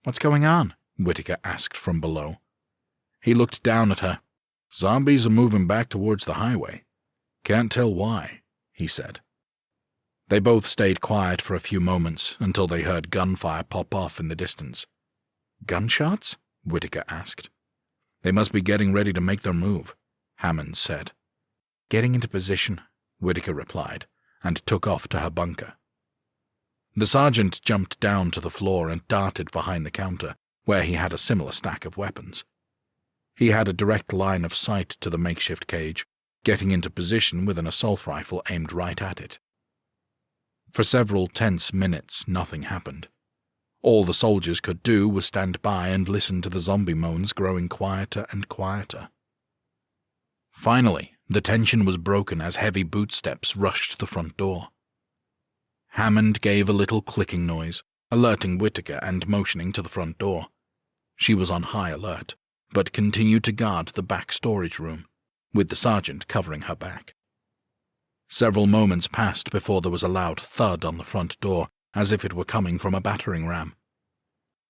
What's going on? Whitaker asked from below. He looked down at her. Zombies are moving back towards the highway. Can't tell why, he said. They both stayed quiet for a few moments until they heard gunfire pop off in the distance. Gunshots? Whitaker asked. They must be getting ready to make their move, Hammond said. Getting into position, Whitaker replied, and took off to her bunker. The sergeant jumped down to the floor and darted behind the counter, where he had a similar stack of weapons. He had a direct line of sight to the makeshift cage, getting into position with an assault rifle aimed right at it. For several tense minutes, nothing happened. All the soldiers could do was stand by and listen to the zombie moans growing quieter and quieter. Finally, the tension was broken as heavy bootsteps rushed the front door. Hammond gave a little clicking noise, alerting Whitaker and motioning to the front door. She was on high alert, but continued to guard the back storage room, with the sergeant covering her back. Several moments passed before there was a loud thud on the front door, as if it were coming from a battering ram.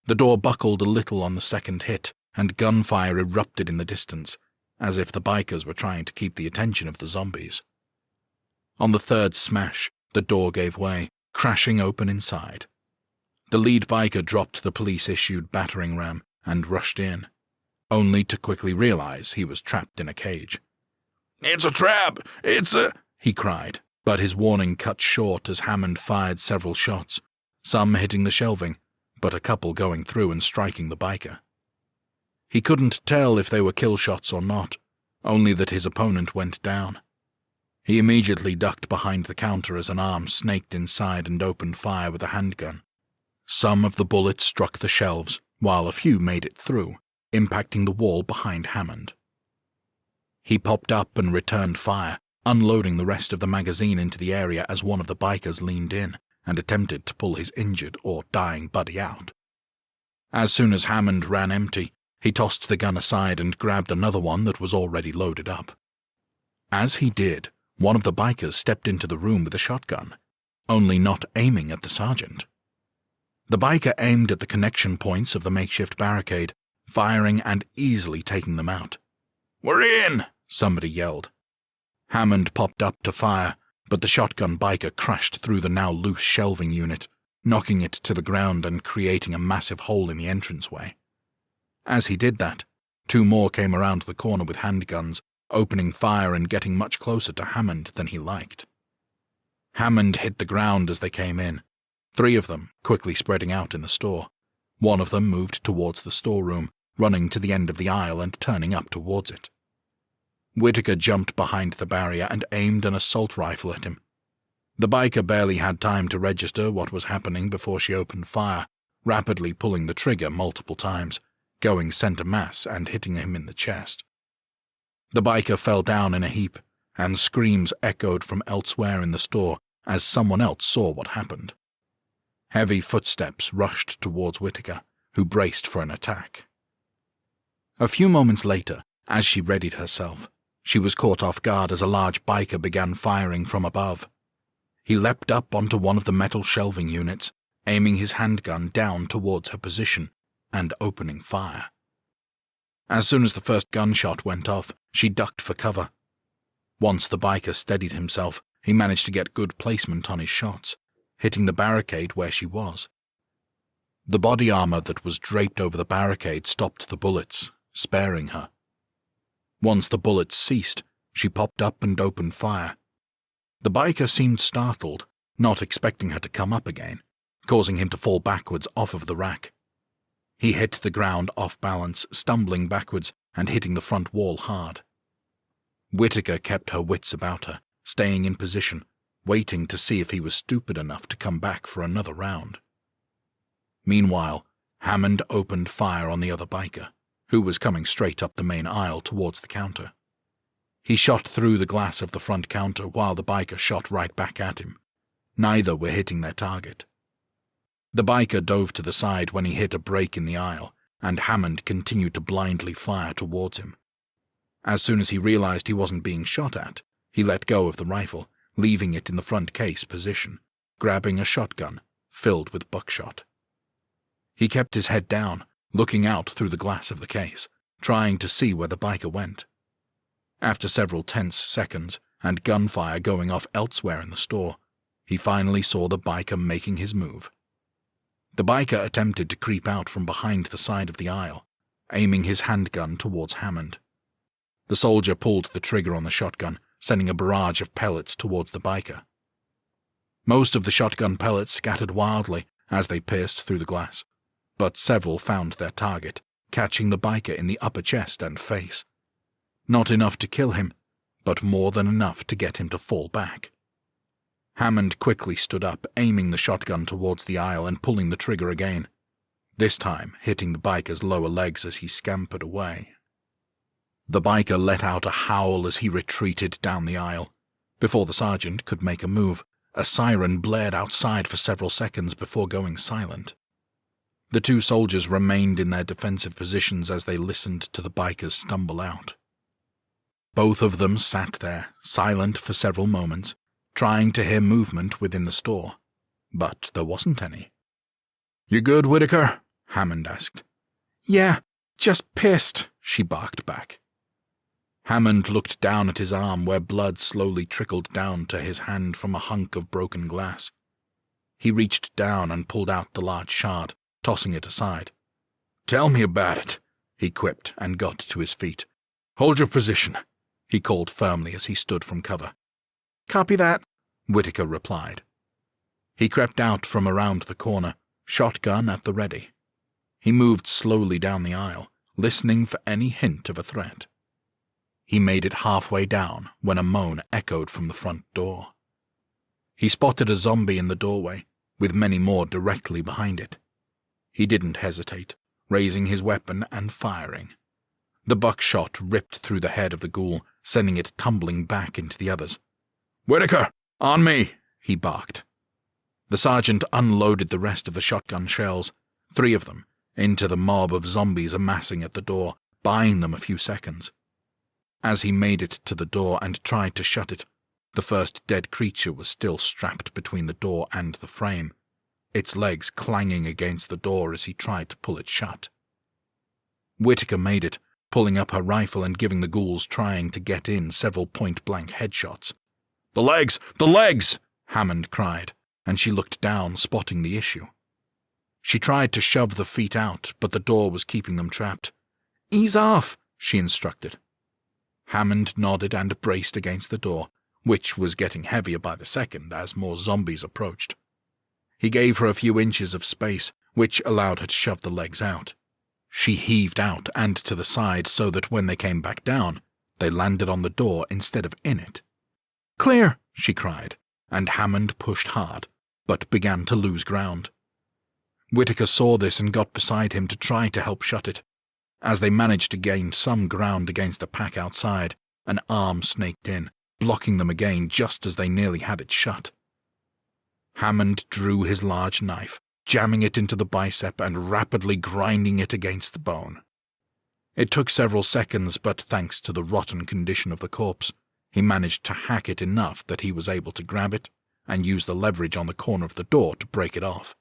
The door buckled a little on the second hit, and gunfire erupted in the distance, as if the bikers were trying to keep the attention of the zombies. On the third smash, the door gave way, crashing open inside. The lead biker dropped the police-issued battering ram and rushed in, only to quickly realize he was trapped in a cage. "It's a trap! It's a—" he cried, but his warning cut short as Hammond fired several shots, some hitting the shelving, but a couple going through and striking the biker. He couldn't tell if they were kill shots or not, only that his opponent went down. He immediately ducked behind the counter as an arm snaked inside and opened fire with a handgun. Some of the bullets struck the shelves, while a few made it through, impacting the wall behind Hammond. He popped up and returned fire, unloading the rest of the magazine into the area as one of the bikers leaned in and attempted to pull his injured or dying buddy out. As soon as Hammond ran empty, he tossed the gun aside and grabbed another one that was already loaded up. As he did, one of the bikers stepped into the room with a shotgun, only not aiming at the sergeant. The biker aimed at the connection points of the makeshift barricade, firing and easily taking them out. "We're in!" somebody yelled. Hammond popped up to fire, but the shotgun biker crashed through the now loose shelving unit, knocking it to the ground and creating a massive hole in the entranceway. As he did that, two more came around the corner with handguns, opening fire and getting much closer to Hammond than he liked. Hammond hit the ground as they came in, three of them quickly spreading out in the store. One of them moved towards the storeroom, running to the end of the aisle and turning up towards it. Whitaker jumped behind the barrier and aimed an assault rifle at him. The biker barely had time to register what was happening before she opened fire, rapidly pulling the trigger multiple times, going center mass and hitting him in the chest. The biker fell down in a heap, and screams echoed from elsewhere in the store as someone else saw what happened. Heavy footsteps rushed towards Whitaker, who braced for an attack. A few moments later, as she readied herself, she was caught off guard as a large biker began firing from above. He leapt up onto one of the metal shelving units, aiming his handgun down towards her position and opening fire. As soon as the first gunshot went off, she ducked for cover. Once the biker steadied himself, he managed to get good placement on his shots, hitting the barricade where she was. The body armor that was draped over the barricade stopped the bullets, sparing her. Once the bullets ceased, she popped up and opened fire. The biker seemed startled, not expecting her to come up again, causing him to fall backwards off of the rack. He hit the ground off balance, stumbling backwards and hitting the front wall hard. Whitaker kept her wits about her, staying in position, waiting to see if he was stupid enough to come back for another round. Meanwhile, Hammond opened fire on the other biker, who was coming straight up the main aisle towards the counter. He shot through the glass of the front counter while the biker shot right back at him. Neither were hitting their target. The biker dove to the side when he hit a break in the aisle, and Hammond continued to blindly fire towards him. As soon as he realized he wasn't being shot at, he let go of the rifle, leaving it in the front case position, grabbing a shotgun filled with buckshot. He kept his head down, looking out through the glass of the case, trying to see where the biker went. After several tense seconds and gunfire going off elsewhere in the store, he finally saw the biker making his move. The biker attempted to creep out from behind the side of the aisle, aiming his handgun towards Hammond. The soldier pulled the trigger on the shotgun, sending a barrage of pellets towards the biker. Most of the shotgun pellets scattered wildly as they pierced through the glass, but several found their target, catching the biker in the upper chest and face. Not enough to kill him, but more than enough to get him to fall back. Hammond quickly stood up, aiming the shotgun towards the aisle and pulling the trigger again, this time hitting the biker's lower legs as he scampered away. The biker let out a howl as he retreated down the aisle. Before the sergeant could make a move, a siren blared outside for several seconds before going silent. The two soldiers remained in their defensive positions as they listened to the bikers stumble out. Both of them sat there, silent for several moments, trying to hear movement within the store, but there wasn't any. "You good, Whitaker?" Hammond asked. "Yeah, just pissed," she barked back. Hammond looked down at his arm where blood slowly trickled down to his hand from a hunk of broken glass. He reached down and pulled out the large shard, tossing it aside. "Tell me about it," he quipped and got to his feet. "Hold your position," he called firmly as he stood from cover. "Copy that," Whitaker replied. He crept out from around the corner, shotgun at the ready. He moved slowly down the aisle, listening for any hint of a threat. He made it halfway down when a moan echoed from the front door. He spotted a zombie in the doorway, with many more directly behind it. He didn't hesitate, raising his weapon and firing. The buckshot ripped through the head of the ghoul, sending it tumbling back into the others. "Whitaker, on me!" he barked. The sergeant unloaded the rest of the shotgun shells, 3 of them, into the mob of zombies amassing at the door, buying them a few seconds. As he made it to the door and tried to shut it, the first dead creature was still strapped between the door and the frame, its legs clanging against the door as he tried to pull it shut. Whitaker made it, pulling up her rifle and giving the ghouls trying to get in several point-blank headshots. "The legs! The legs!" Hammond cried, and she looked down, spotting the issue. She tried to shove the feet out, but the door was keeping them trapped. "Ease off," she instructed. Hammond nodded and braced against the door, which was getting heavier by the second as more zombies approached. He gave her a few inches of space, which allowed her to shove the legs out. She heaved out and to the side so that when they came back down, they landed on the door instead of in it. "Clear!" she cried, and Hammond pushed hard, but began to lose ground. Whitaker saw this and got beside him to try to help shut it. As they managed to gain some ground against the pack outside, an arm snaked in, blocking them again just as they nearly had it shut. Hammond drew his large knife, jamming it into the bicep and rapidly grinding it against the bone. It took several seconds, but thanks to the rotten condition of the corpse, he managed to hack it enough that he was able to grab it and use the leverage on the corner of the door to break it off.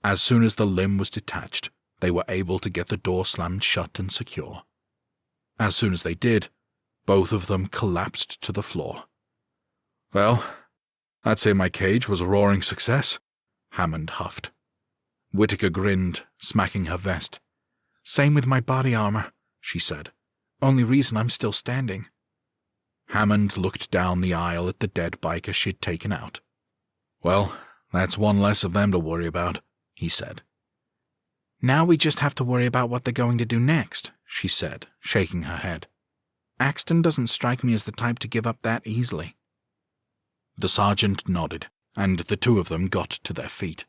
As soon as the limb was detached, they were able to get the door slammed shut and secure. As soon as they did, both of them collapsed to the floor. "Well, I'd say my cage was a roaring success," Hammond huffed. Whitaker grinned, smacking her vest. "Same with my body armor," she said. "Only reason I'm still standing." Hammond looked down the aisle at the dead biker she'd taken out. "Well, that's one less of them to worry about," he said. "Now we just have to worry about what they're going to do next," she said, shaking her head. "Axton doesn't strike me as the type to give up that easily." The sergeant nodded, and the 2 of them got to their feet.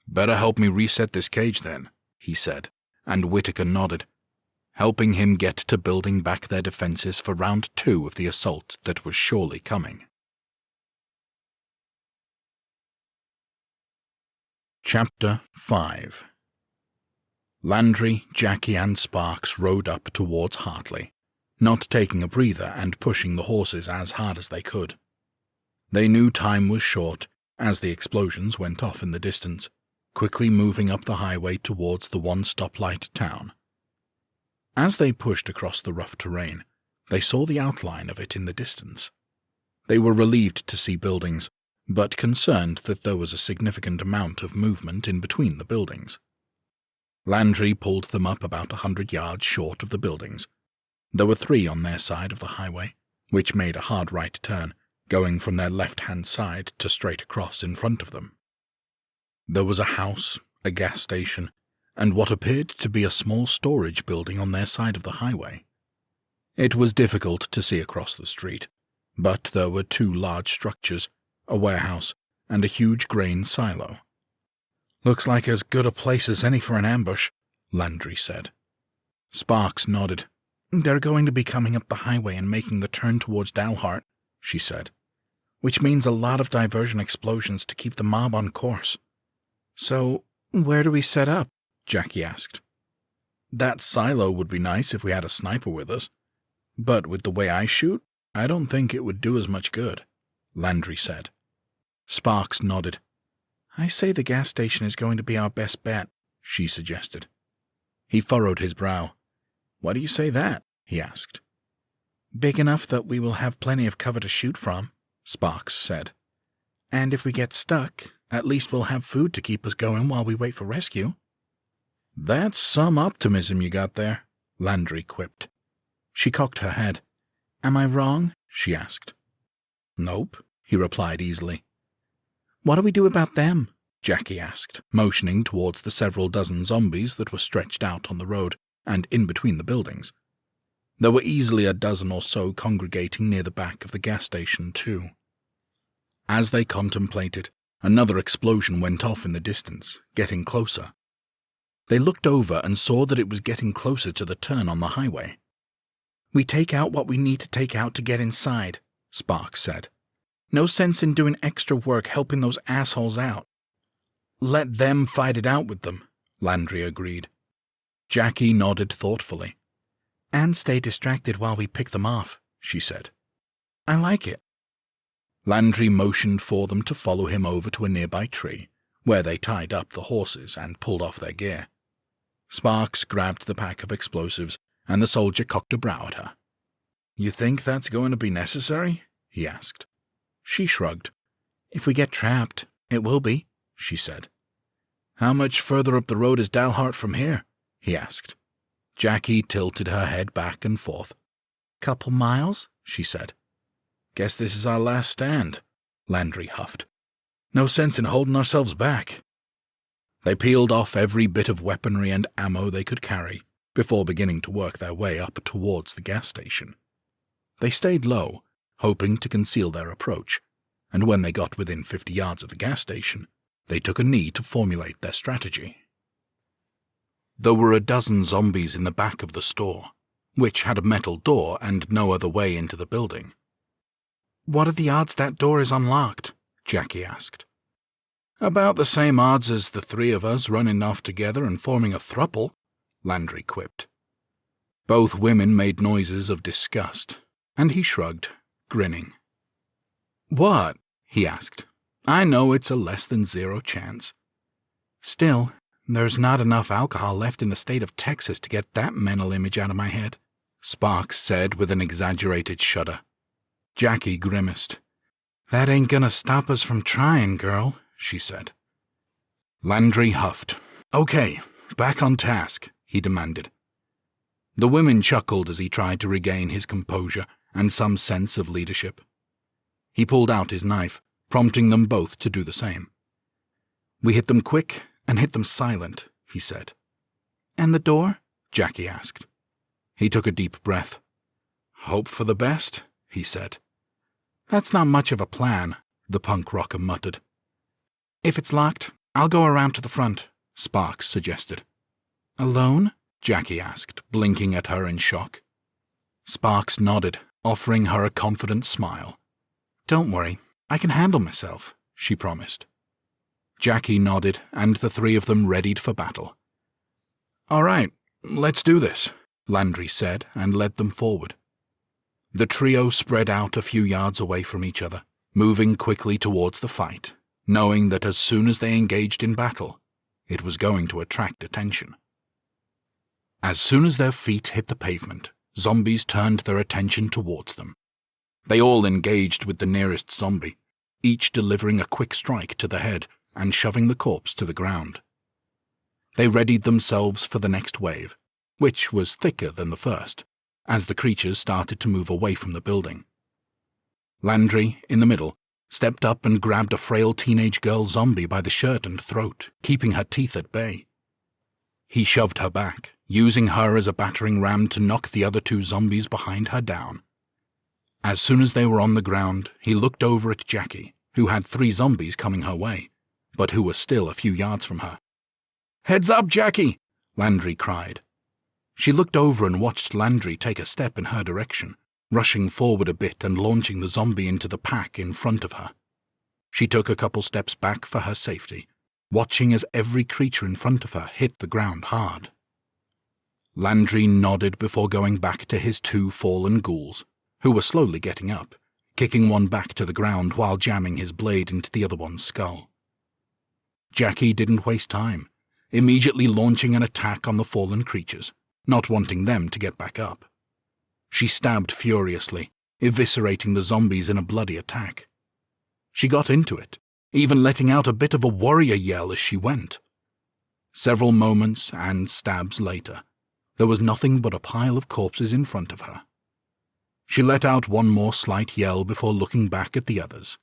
"Better help me reset this cage then," he said, and Whitaker nodded, helping him get to building back their defenses for round 2 of the assault that was surely coming. Chapter 5. Landry, Jackie, and Sparks rode up towards Hartley, not taking a breather and pushing the horses as hard as they could. They knew time was short as the explosions went off in the distance, quickly moving up the highway towards the one-stoplight town. As they pushed across the rough terrain, they saw the outline of it in the distance. They were relieved to see buildings, but concerned that there was a significant amount of movement in between the buildings. Landry pulled them up about 100 yards short of the buildings. There were 3 on their side of the highway, which made a hard right turn, going from their left-hand side to straight across in front of them. There was a house, a gas station, and what appeared to be a small storage building on their side of the highway. It was difficult to see across the street, but there were 2 large structures, a warehouse, and a huge grain silo. "Looks like as good a place as any for an ambush," Landry said. Sparks nodded. "They're going to be coming up the highway and making the turn towards Dalhart," she said, "which means a lot of diversion explosions to keep the mob on course." "So, where do we set up?" Jackie asked. "That silo would be nice if we had a sniper with us, but with the way I shoot, I don't think it would do as much good." Landry said. Sparks nodded. I say the gas station is going to be our best bet, she suggested. He furrowed his brow. Why do you say that? He asked. Big enough that we will have plenty of cover to shoot from, Sparks said. And if we get stuck, at least we'll have food to keep us going while we wait for rescue. That's some optimism you got there, Landry quipped. She cocked her head. Am I wrong? She asked. Nope, he replied easily. What do we do about them? Jackie asked, motioning towards the several dozen zombies that were stretched out on the road and in between the buildings. There were easily a dozen or so congregating near the back of the gas station, too. As they contemplated, another explosion went off in the distance, getting closer. They looked over and saw that it was getting closer to the turn on the highway. We take out what we need to take out to get inside, Sparks said. No sense in doing extra work helping those assholes out. Let them fight it out with them, Landry agreed. Jackie nodded thoughtfully. And stay distracted while we pick them off, she said. I like it. Landry motioned for them to follow him over to a nearby tree, where they tied up the horses and pulled off their gear. Sparks grabbed the pack of explosives, and the soldier cocked a brow at her. You think that's going to be necessary? He asked. She shrugged. If we get trapped, it will be, she said. How much further up the road is Dalhart from here? He asked. Jackie tilted her head back and forth. Couple miles, she said. Guess this is our last stand, Landry huffed. No sense in holding ourselves back. They peeled off every bit of weaponry and ammo they could carry before beginning to work their way up towards the gas station. They stayed low, hoping to conceal their approach, and when they got within 50 yards of the gas station, they took a knee to formulate their strategy. There were a dozen zombies in the back of the store, which had a metal door and no other way into the building. What are the odds that door is unlocked? Jackie asked. About the same odds as the three of us running off together and forming a throuple, Landry quipped. Both women made noises of disgust, and he shrugged, grinning. What? He asked. I know it's a less than zero chance. Still, there's not enough alcohol left in the state of Texas to get that mental image out of my head, Sparks said with an exaggerated shudder. Jackie grimaced. That ain't gonna stop us from trying, girl, she said. Landry huffed. Okay, back on task, he demanded. The women chuckled as he tried to regain his composure and some sense of leadership. He pulled out his knife, prompting them both to do the same. We hit them quick and hit them silent, he said. And the door? Jackie asked. He took a deep breath. Hope for the best, he said. That's not much of a plan, the punk rocker muttered. If it's locked, I'll go around to the front, Sparks suggested. Alone? Jackie asked, blinking at her in shock. Sparks nodded, offering her a confident smile. Don't worry, I can handle myself, she promised. Jackie nodded, and the three of them readied for battle. All right, let's do this, Landry said, and led them forward. The trio spread out a few yards away from each other, moving quickly towards the fight, knowing that as soon as they engaged in battle, it was going to attract attention. As soon as their feet hit the pavement, zombies turned their attention towards them. They all engaged with the nearest zombie, each delivering a quick strike to the head and shoving the corpse to the ground. They readied themselves for the next wave, which was thicker than the first, as the creatures started to move away from the building. Landry, in the middle, stepped up and grabbed a frail teenage girl zombie by the shirt and throat, keeping her teeth at bay. He shoved her back, using her as a battering ram to knock the other two zombies behind her down. As soon as they were on the ground, he looked over at Jackie, who had 3 zombies coming her way, but who was still a few yards from her. "Heads up, Jackie!" Landry cried. She looked over and watched Landry take a step in her direction, rushing forward a bit and launching the zombie into the pack in front of her. She took a couple steps back for her safety, watching as every creature in front of her hit the ground hard. Landry nodded before going back to his 2 fallen ghouls, who were slowly getting up, kicking one back to the ground while jamming his blade into the other one's skull. Jackie didn't waste time, immediately launching an attack on the fallen creatures, not wanting them to get back up. She stabbed furiously, eviscerating the zombies in a bloody attack. She got into it, even letting out a bit of a warrior yell as she went. Several moments and stabs later, there was nothing but a pile of corpses in front of her. She let out one more slight yell before looking back at the others.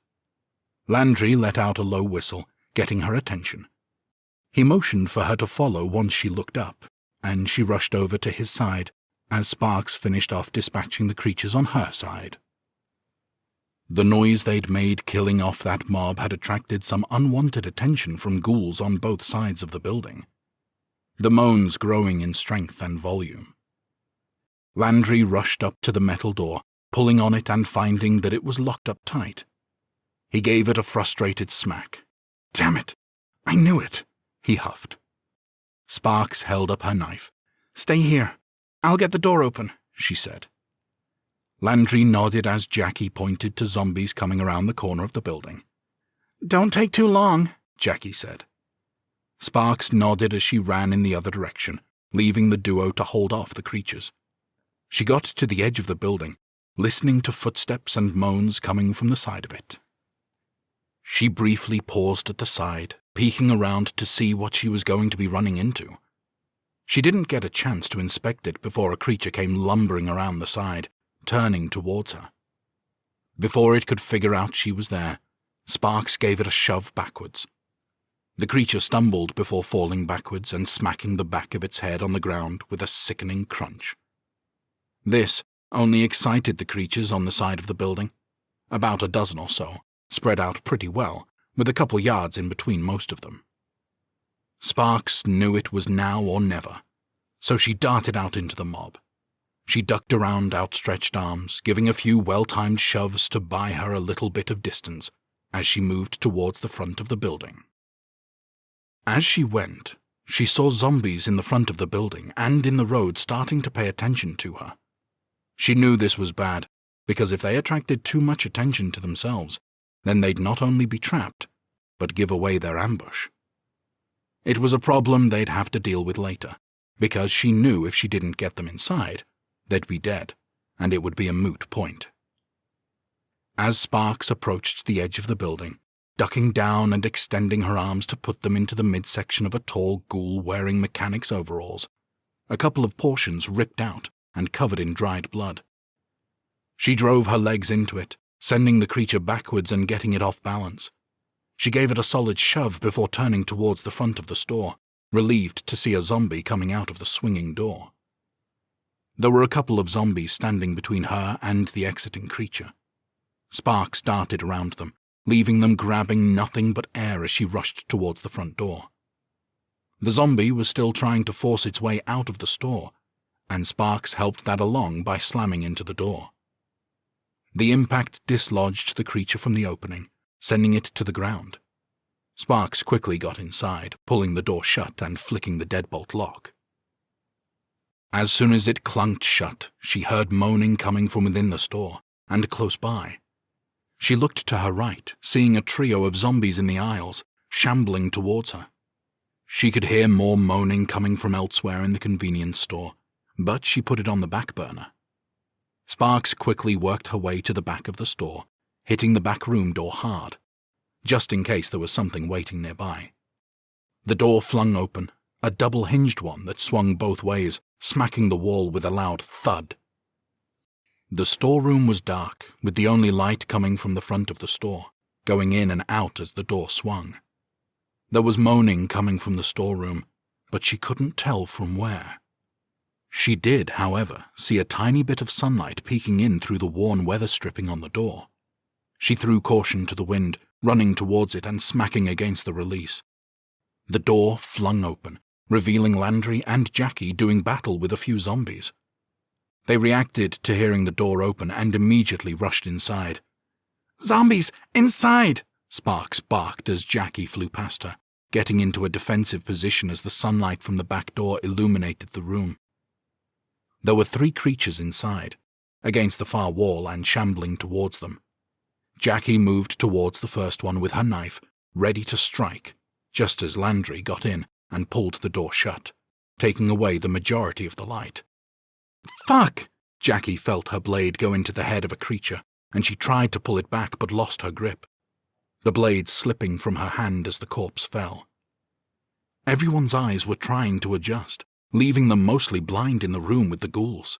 Landry let out a low whistle, getting her attention. He motioned for her to follow once she looked up, and she rushed over to his side as Sparks finished off dispatching the creatures on her side. The noise they'd made killing off that mob had attracted some unwanted attention from ghouls on both sides of the building, the moans growing in strength and volume. Landry rushed up to the metal door, pulling on it and finding that it was locked up tight. He gave it a frustrated smack. "Damn it! I knew it!" he huffed. Sparks held up her knife. "Stay here. I'll get the door open," she said. Landry nodded as Jackie pointed to zombies coming around the corner of the building. "Don't take too long," Jackie said. Sparks nodded as she ran in the other direction, leaving the duo to hold off the creatures. She got to the edge of the building, listening to footsteps and moans coming from the side of it. She briefly paused at the side, peeking around to see what she was going to be running into. She didn't get a chance to inspect it before a creature came lumbering around the side, turning towards her. Before it could figure out she was there, Sparks gave it a shove backwards. The creature stumbled before falling backwards and smacking the back of its head on the ground with a sickening crunch. This only excited the creatures on the side of the building, about a dozen or so, spread out pretty well, with a couple yards in between most of them. Sparks knew it was now or never, so she darted out into the mob. She ducked around outstretched arms, giving a few well-timed shoves to buy her a little bit of distance as she moved towards the front of the building. As she went, she saw zombies in the front of the building and in the road starting to pay attention to her. She knew this was bad, because if they attracted too much attention to themselves, then they'd not only be trapped, but give away their ambush. It was a problem they'd have to deal with later, because she knew if she didn't get them inside, they'd be dead, and it would be a moot point. As Sparks approached the edge of the building, ducking down and extending her arms to put them into the midsection of a tall ghoul wearing mechanic's overalls, a couple of portions ripped out and covered in dried blood. She drove her legs into it, sending the creature backwards and getting it off balance. She gave it a solid shove before turning towards the front of the store, relieved to see a zombie coming out of the swinging door. There were a couple of zombies standing between her and the exiting creature. Sparks darted around them, leaving them grabbing nothing but air as she rushed towards the front door. The zombie was still trying to force its way out of the store, and Sparks helped that along by slamming into the door. The impact dislodged the creature from the opening, sending it to the ground. Sparks quickly got inside, pulling the door shut and flicking the deadbolt lock. As soon as it clunked shut, she heard moaning coming from within the store, and close by. She looked to her right, seeing a trio of zombies in the aisles, shambling towards her. She could hear more moaning coming from elsewhere in the convenience store, but she put it on the back burner. Sparks quickly worked her way to the back of the store, hitting the back room door hard, just in case there was something waiting nearby. The door flung open, a double-hinged one that swung both ways, smacking the wall with a loud thud. The storeroom was dark, with the only light coming from the front of the store, going in and out as the door swung. There was moaning coming from the storeroom, but she couldn't tell from where. She did, however, see a tiny bit of sunlight peeking in through the worn weather stripping on the door. She threw caution to the wind, running towards it and smacking against the release. The door flung open, revealing Landry and Jackie doing battle with a few zombies. They reacted to hearing the door open and immediately rushed inside. "Zombies! Inside!" Sparks barked as Jackie flew past her, getting into a defensive position as the sunlight from the back door illuminated the room. There were 3 creatures inside, against the far wall and shambling towards them, Jackie moved towards the first one with her knife, ready to strike, just as Landry got in and pulled the door shut, taking away the majority of the light. "Fuck!" Jackie felt her blade go into the head of a creature, and she tried to pull it back but lost her grip, the blade slipping from her hand as the corpse fell. Everyone's eyes were trying to adjust, leaving them mostly blind in the room with the ghouls.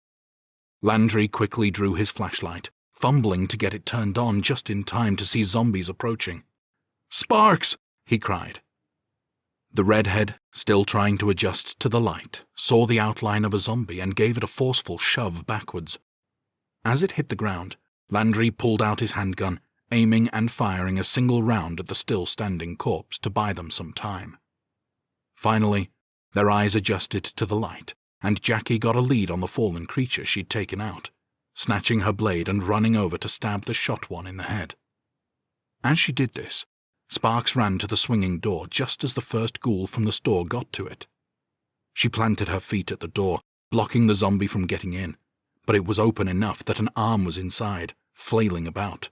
Landry quickly drew his flashlight, fumbling to get it turned on just in time to see zombies approaching. "Sparks!" he cried. The redhead, still trying to adjust to the light, saw the outline of a zombie and gave it a forceful shove backwards. As it hit the ground, Landry pulled out his handgun, aiming and firing a single round at the still-standing corpse to buy them some time. Finally, their eyes adjusted to the light, and Jackie got a lead on the fallen creature she'd taken out, snatching her blade and running over to stab the shot one in the head. As she did this, Sparks ran to the swinging door just as the first ghoul from the store got to it. She planted her feet at the door, blocking the zombie from getting in, but it was open enough that an arm was inside, flailing about.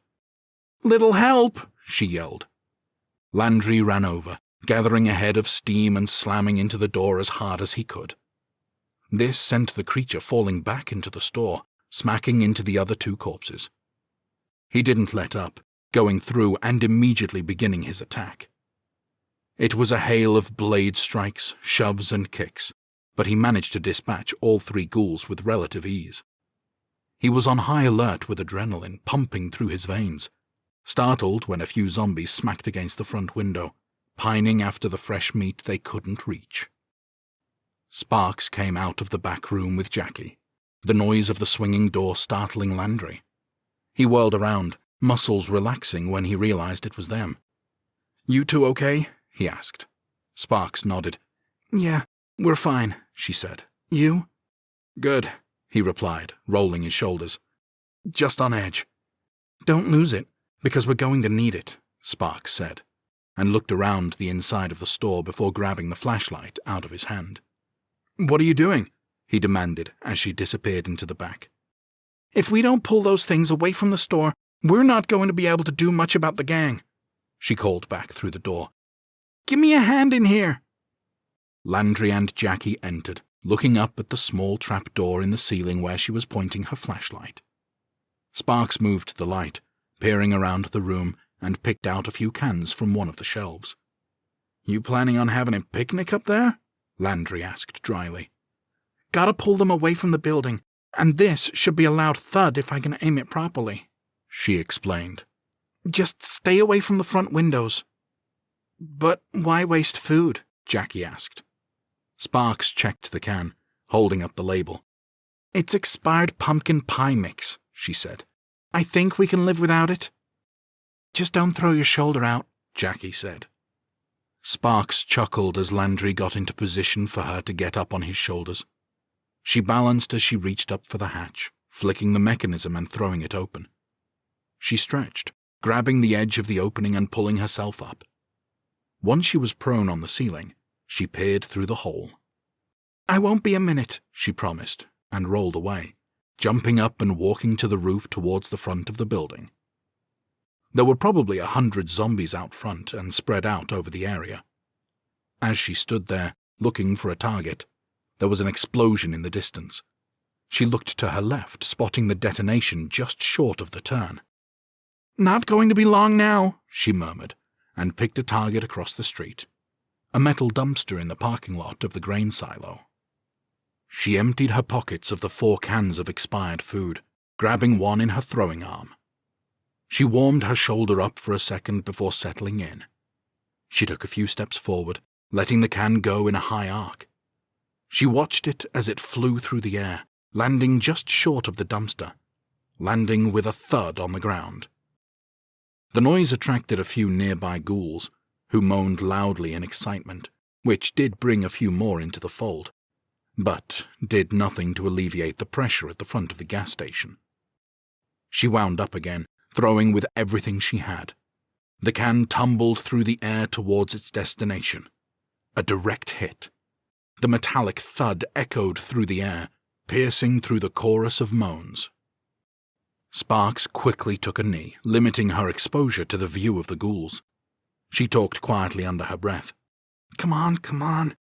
"Little help!" she yelled. Landry ran over, gathering a head of steam and slamming into the door as hard as he could. This sent the creature falling back into the store, smacking into the other two corpses. He didn't let up, going through and immediately beginning his attack. It was a hail of blade strikes, shoves and kicks, but he managed to dispatch all three ghouls with relative ease. He was on high alert with adrenaline pumping through his veins, startled when a few zombies smacked against the front window, pining after the fresh meat they couldn't reach. Sparks came out of the back room with Jackie, the noise of the swinging door startling Landry. He whirled around, muscles relaxing when he realized it was them. "You two okay?" he asked. Sparks nodded. "Yeah, we're fine," she said. "You?" "Good," he replied, rolling his shoulders. "Just on edge." "Don't lose it, because we're going to need it," Sparks said, and looked around the inside of the store before grabbing the flashlight out of his hand. "What are you doing?" he demanded as she disappeared into the back. "If we don't pull those things away from the store, we're not going to be able to do much about the gang," she called back through the door. "Give me a hand in here." Landry and Jackie entered, looking up at the small trap door in the ceiling where she was pointing her flashlight. Sparks moved the light, peering around the room, and picked out a few cans from one of the shelves. "You planning on having a picnic up there?" Landry asked dryly. "Gotta pull them away from the building, and this should be a loud thud if I can aim it properly," she explained. "Just stay away from the front windows." "But why waste food?" Jackie asked. Sparks checked the can, holding up the label. "It's expired pumpkin pie mix," she said. "I think we can live without it." "Just don't throw your shoulder out," Jackie said. Sparks chuckled as Landry got into position for her to get up on his shoulders. She balanced as she reached up for the hatch, flicking the mechanism and throwing it open. She stretched, grabbing the edge of the opening and pulling herself up. Once she was prone on the ceiling, she peered through the hole. "I won't be a minute," she promised, and rolled away, jumping up and walking to the roof towards the front of the building. There were probably 100 zombies out front and spread out over the area. As she stood there, looking for a target, there was an explosion in the distance. She looked to her left, spotting the detonation just short of the turn. "Not going to be long now," she murmured, and picked a target across the street, a metal dumpster in the parking lot of the grain silo. She emptied her pockets of the 4 cans of expired food, grabbing one in her throwing arm. She warmed her shoulder up for a second before settling in. She took a few steps forward, letting the can go in a high arc. She watched it as it flew through the air, landing just short of the dumpster, landing with a thud on the ground. The noise attracted a few nearby ghouls, who moaned loudly in excitement, which did bring a few more into the fold, but did nothing to alleviate the pressure at the front of the gas station. She wound up again, throwing with everything she had. The can tumbled through the air towards its destination. A direct hit. The metallic thud echoed through the air, piercing through the chorus of moans. Sparks quickly took a knee, limiting her exposure to the view of the ghouls. She talked quietly under her breath. "Come on, come on.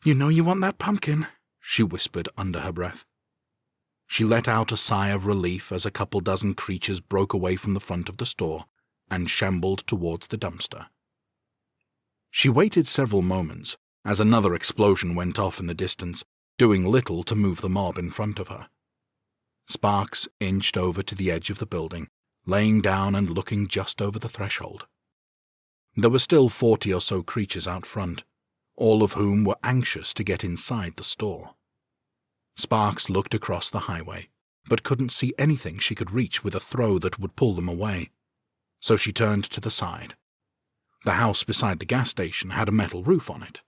You know you want that pumpkin," she whispered under her breath. She let out a sigh of relief as a couple dozen creatures broke away from the front of the store and shambled towards the dumpster. She waited several moments as another explosion went off in the distance, doing little to move the mob in front of her. Sparks inched over to the edge of the building, laying down and looking just over the threshold. There were still 40 or so creatures out front, all of whom were anxious to get inside the store. Sparks looked across the highway, but couldn't see anything she could reach with a throw that would pull them away, so she turned to the side. The house beside the gas station had a metal roof on it.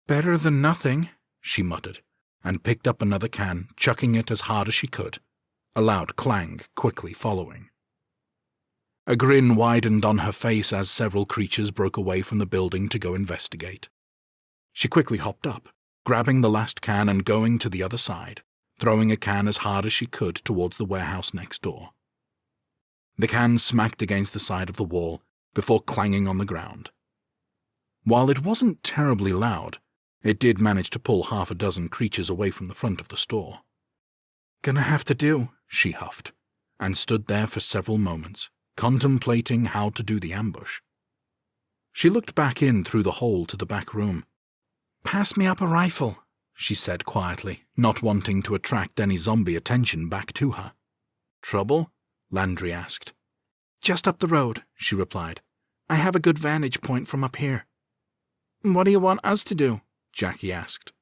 "Better than nothing," she muttered, and picked up another can, chucking it as hard as she could, a loud clang quickly following. A grin widened on her face as several creatures broke away from the building to go investigate. She quickly hopped up, grabbing the last can and going to the other side, throwing a can as hard as she could towards the warehouse next door. The can smacked against the side of the wall before clanging on the ground. While it wasn't terribly loud, it did manage to pull half a dozen creatures away from the front of the store. "Gonna have to do," she huffed, and stood there for several moments, contemplating how to do the ambush. She looked back in through the hole to the back room. "Pass me up a rifle," she said quietly, not wanting to attract any zombie attention back to her. "Trouble?" Landry asked. "Just up the road," she replied. "I have a good vantage point from up here." "What do you want us to do?" Jackie asked.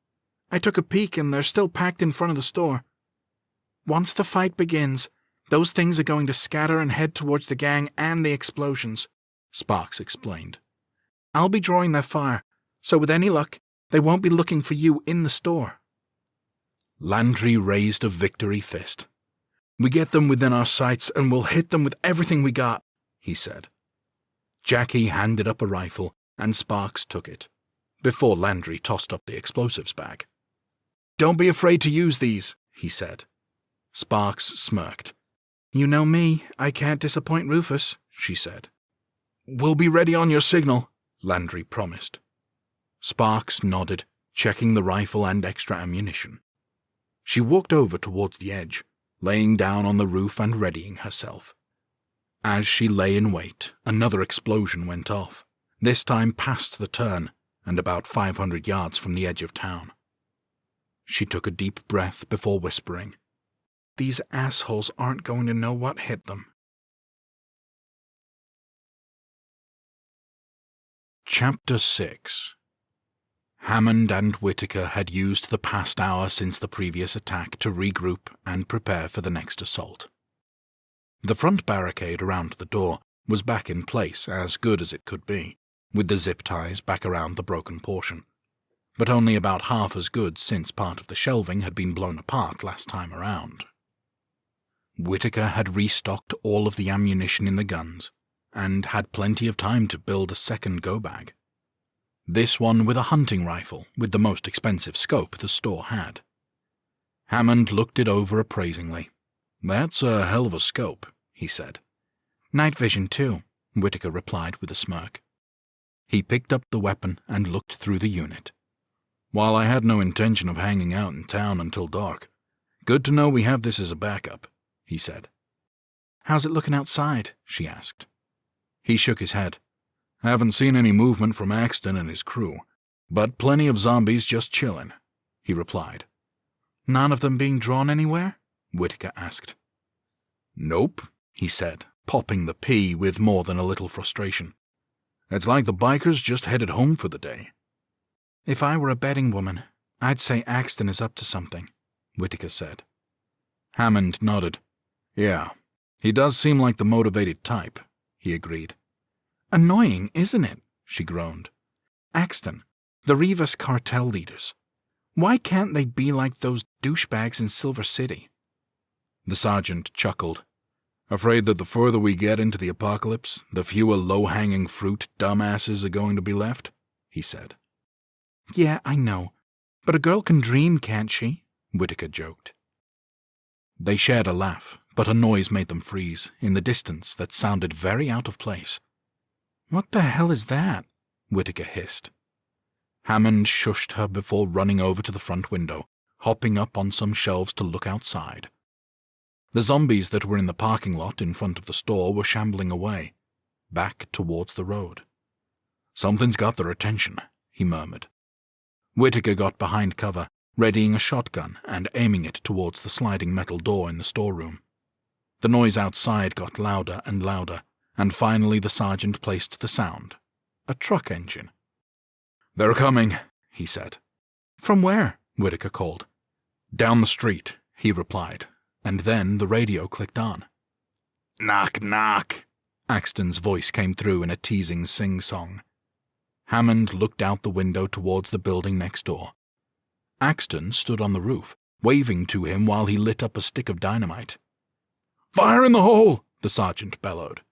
"I took a peek and they're still packed in front of the store. Once the fight begins, those things are going to scatter and head towards the gang and the explosions," Sparks explained. "I'll be drawing their fire, so with any luck, they won't be looking for you in the store." Landry raised a victory fist. "We get them within our sights and we'll hit them with everything we got," he said. Jackie handed up a rifle and Sparks took it, before Landry tossed up the explosives bag. "Don't be afraid to use these," he said. Sparks smirked. "You know me, I can't disappoint Rufus," she said. "We'll be ready on your signal," Landry promised. Sparks nodded, checking the rifle and extra ammunition. She walked over towards the edge, laying down on the roof and readying herself. As she lay in wait, another explosion went off, this time past the turn and about 500 yards from the edge of town. She took a deep breath before whispering, "These assholes aren't going to know what hit them." Chapter 6. Hammond and Whitaker had used the past hour since the previous attack to regroup and prepare for the next assault. The front barricade around the door was back in place, as good as it could be, with the zip ties back around the broken portion, but only about half as good since part of the shelving had been blown apart last time around. Whitaker had restocked all of the ammunition in the guns, and had plenty of time to build a second go-bag. This one with a hunting rifle with the most expensive scope the store had. Hammond looked it over appraisingly. "That's a hell of a scope," he said. "Night vision, too," Whitaker replied with a smirk. He picked up the weapon and looked through the unit. "While I had no intention of hanging out in town until dark, good to know we have this as a backup," he said. "How's it looking outside?" she asked. He shook his head. "Haven't seen any movement from Axton and his crew, but plenty of zombies just chilling," he replied. "None of them being drawn anywhere?" Whitaker asked. "Nope," he said, popping the P with more than a little frustration. "It's like the bikers just headed home for the day." "If I were a betting woman, I'd say Axton is up to something," Whitaker said. Hammond nodded. "Yeah, he does seem like the motivated type," he agreed. "Annoying, isn't it?" she groaned. "Axton, the Rivas cartel leaders. Why can't they be like those douchebags in Silver City?" The sergeant chuckled. "Afraid that the further we get into the apocalypse, the fewer low-hanging fruit dumbasses are going to be left?" he said. "Yeah, I know. But a girl can dream, can't she?" Whitaker joked. They shared a laugh, but a noise made them freeze, in the distance that sounded very out of place. "What the hell is that?" Whittaker hissed. Hammond shushed her before running over to the front window, hopping up on some shelves to look outside. The zombies that were in the parking lot in front of the store were shambling away, back towards the road. "Something's got their attention," he murmured. Whittaker got behind cover, readying a shotgun and aiming it towards the sliding metal door in the storeroom. The noise outside got louder and louder, and finally the sergeant placed the sound. A truck engine. "They're coming," he said. "From where?" Whittaker called. "Down the street," he replied, and then the radio clicked on. "Knock, knock," Axton's voice came through in a teasing sing-song. Hammond looked out the window towards the building next door. Axton stood on the roof, waving to him while he lit up a stick of dynamite. "Fire in the hole!" the sergeant bellowed.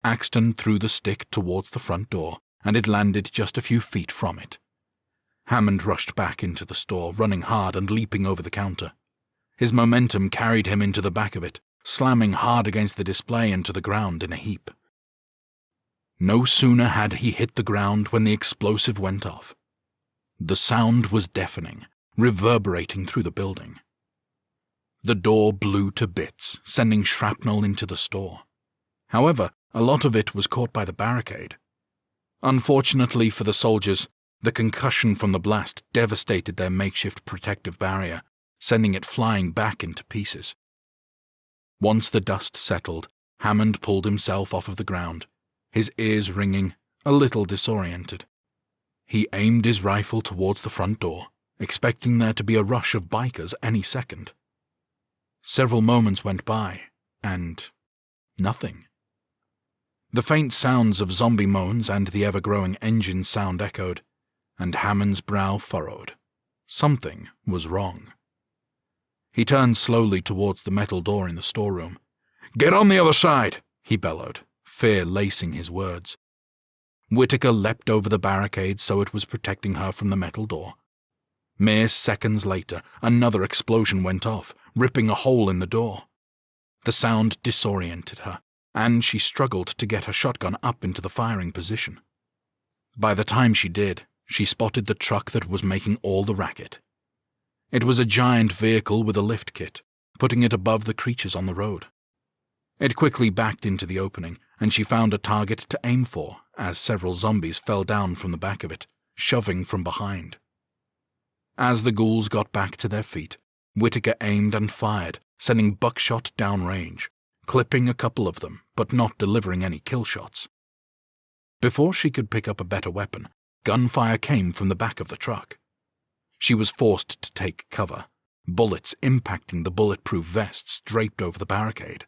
Axton threw the stick towards the front door, and it landed just a few feet from it. Hammond rushed back into the store, running hard and leaping over the counter. His momentum carried him into the back of it, slamming hard against the display and to the ground in a heap. No sooner had he hit the ground when the explosive went off. The sound was deafening, reverberating through the building. The door blew to bits, sending shrapnel into the store. However, a lot of it was caught by the barricade. Unfortunately for the soldiers, the concussion from the blast devastated their makeshift protective barrier, sending it flying back into pieces. Once the dust settled, Hammond pulled himself off of the ground, his ears ringing, a little disoriented. He aimed his rifle towards the front door, expecting there to be a rush of bikers any second. Several moments went by, and nothing. The faint sounds of zombie moans and the ever-growing engine sound echoed, and Hammond's brow furrowed. Something was wrong. He turned slowly towards the metal door in the storeroom. "Get on the other side!" he bellowed, fear lacing his words. Whittaker leapt over the barricade so it was protecting her from the metal door. Mere seconds later, another explosion went off, ripping a hole in the door. The sound disoriented her, and she struggled to get her shotgun up into the firing position. By the time she did, she spotted the truck that was making all the racket. It was a giant vehicle with a lift kit, putting it above the creatures on the road. It quickly backed into the opening, and she found a target to aim for as several zombies fell down from the back of it, shoving from behind. As the ghouls got back to their feet, Whittaker aimed and fired, sending buckshot downrange, clipping a couple of them, but not delivering any kill shots. Before she could pick up a better weapon, gunfire came from the back of the truck. She was forced to take cover, bullets impacting the bulletproof vests draped over the barricade.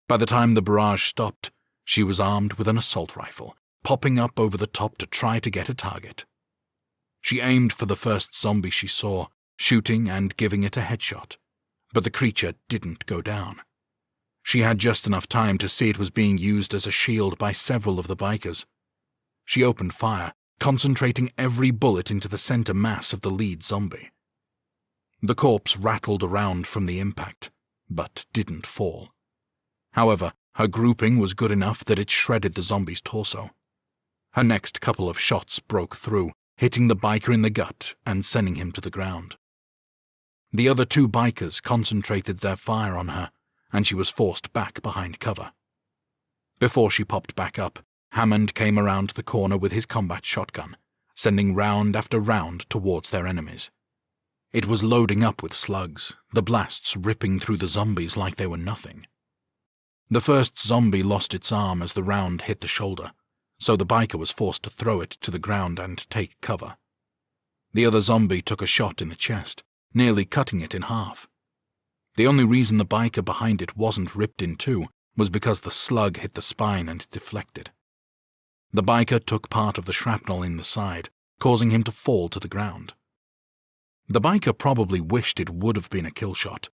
By the time the barrage stopped, she was armed with an assault rifle, popping up over the top to try to get a target. She aimed for the first zombie she saw, shooting and giving it a headshot, but the creature didn't go down. She had just enough time to see it was being used as a shield by several of the bikers. She opened fire, concentrating every bullet into the center mass of the lead zombie. The corpse rattled around from the impact, but didn't fall. However, her grouping was good enough that it shredded the zombie's torso. Her next couple of shots broke through, hitting the biker in the gut and sending him to the ground. The other two bikers concentrated their fire on her, and she was forced back behind cover. Before she popped back up, Hammond came around the corner with his combat shotgun, sending round after round towards their enemies. It was loading up with slugs, the blasts ripping through the zombies like they were nothing. The first zombie lost its arm as the round hit the shoulder, so the biker was forced to throw it to the ground and take cover. The other zombie took a shot in the chest, nearly cutting it in half. The only reason the biker behind it wasn't ripped in two was because the slug hit the spine and deflected. The biker took part of the shrapnel in the side, causing him to fall to the ground. The biker probably wished it would have been a kill shot,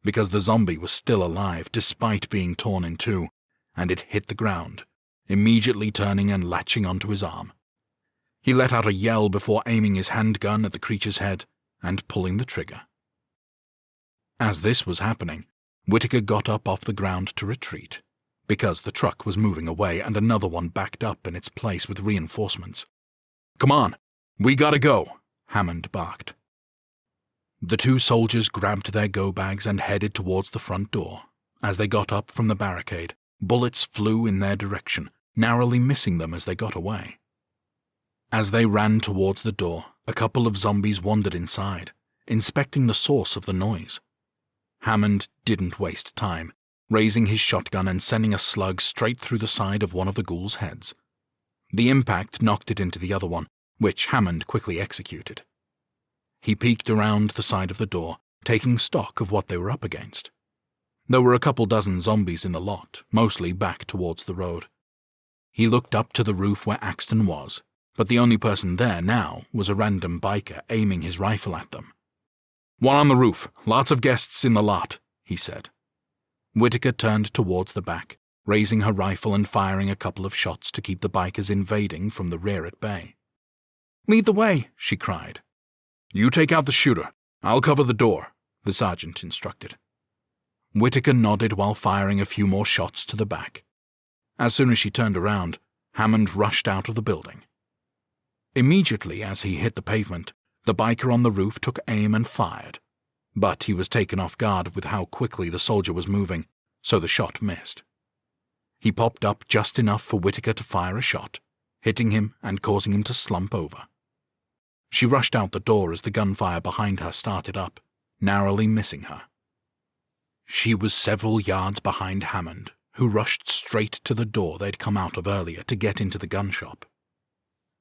because the zombie was still alive despite being torn in two, and it hit the ground, immediately turning and latching onto his arm. He let out a yell before aiming his handgun at the creature's head and pulling the trigger. As this was happening, Whitaker got up off the ground to retreat, because the truck was moving away and another one backed up in its place with reinforcements. "Come on, we gotta go," Hammond barked. The two soldiers grabbed their go-bags and headed towards the front door. As they got up from the barricade, bullets flew in their direction, narrowly missing them as they got away. As they ran towards the door, a couple of zombies wandered inside, inspecting the source of the noise. Hammond didn't waste time, raising his shotgun and sending a slug straight through the side of one of the ghouls' heads. The impact knocked it into the other one, which Hammond quickly executed. He peeked around the side of the door, taking stock of what they were up against. There were a couple dozen zombies in the lot, mostly back towards the road. He looked up to the roof where Axton was, but the only person there now was a random biker aiming his rifle at them. "One on the roof, lots of guests in the lot," he said. Whitaker turned towards the back, raising her rifle and firing a couple of shots to keep the bikers invading from the rear at bay. "Lead the way," she cried. "You take out the shooter. I'll cover the door," the sergeant instructed. Whitaker nodded while firing a few more shots to the back. As soon as she turned around, Hammond rushed out of the building. Immediately as he hit the pavement, the biker on the roof took aim and fired, but he was taken off guard with how quickly the soldier was moving, so the shot missed. He popped up just enough for Whitaker to fire a shot, hitting him and causing him to slump over. She rushed out the door as the gunfire behind her started up, narrowly missing her. She was several yards behind Hammond, who rushed straight to the door they'd come out of earlier to get into the gun shop.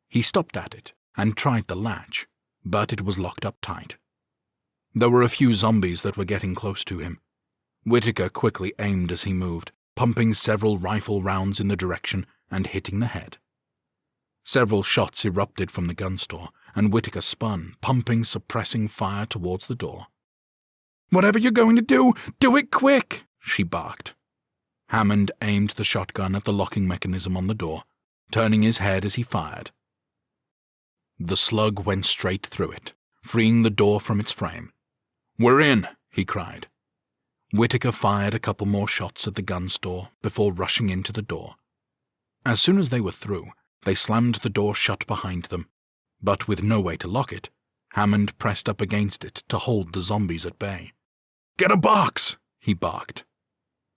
He stopped at it and tried the latch, but it was locked up tight. There were a few zombies that were getting close to him. Whitaker quickly aimed as he moved, pumping several rifle rounds in the direction and hitting the head. Several shots erupted from the gun store, and Whitaker spun, pumping, suppressing fire towards the door. "Whatever you're going to do it quick!" she barked. Hammond aimed the shotgun at the locking mechanism on the door, turning his head as he fired. The slug went straight through it, freeing the door from its frame. "We're in!" he cried. Whitaker fired a couple more shots at the gun store before rushing into the door. As soon as they were through, they slammed the door shut behind them, but with no way to lock it, Hammond pressed up against it to hold the zombies at bay. "Get a box!" he barked.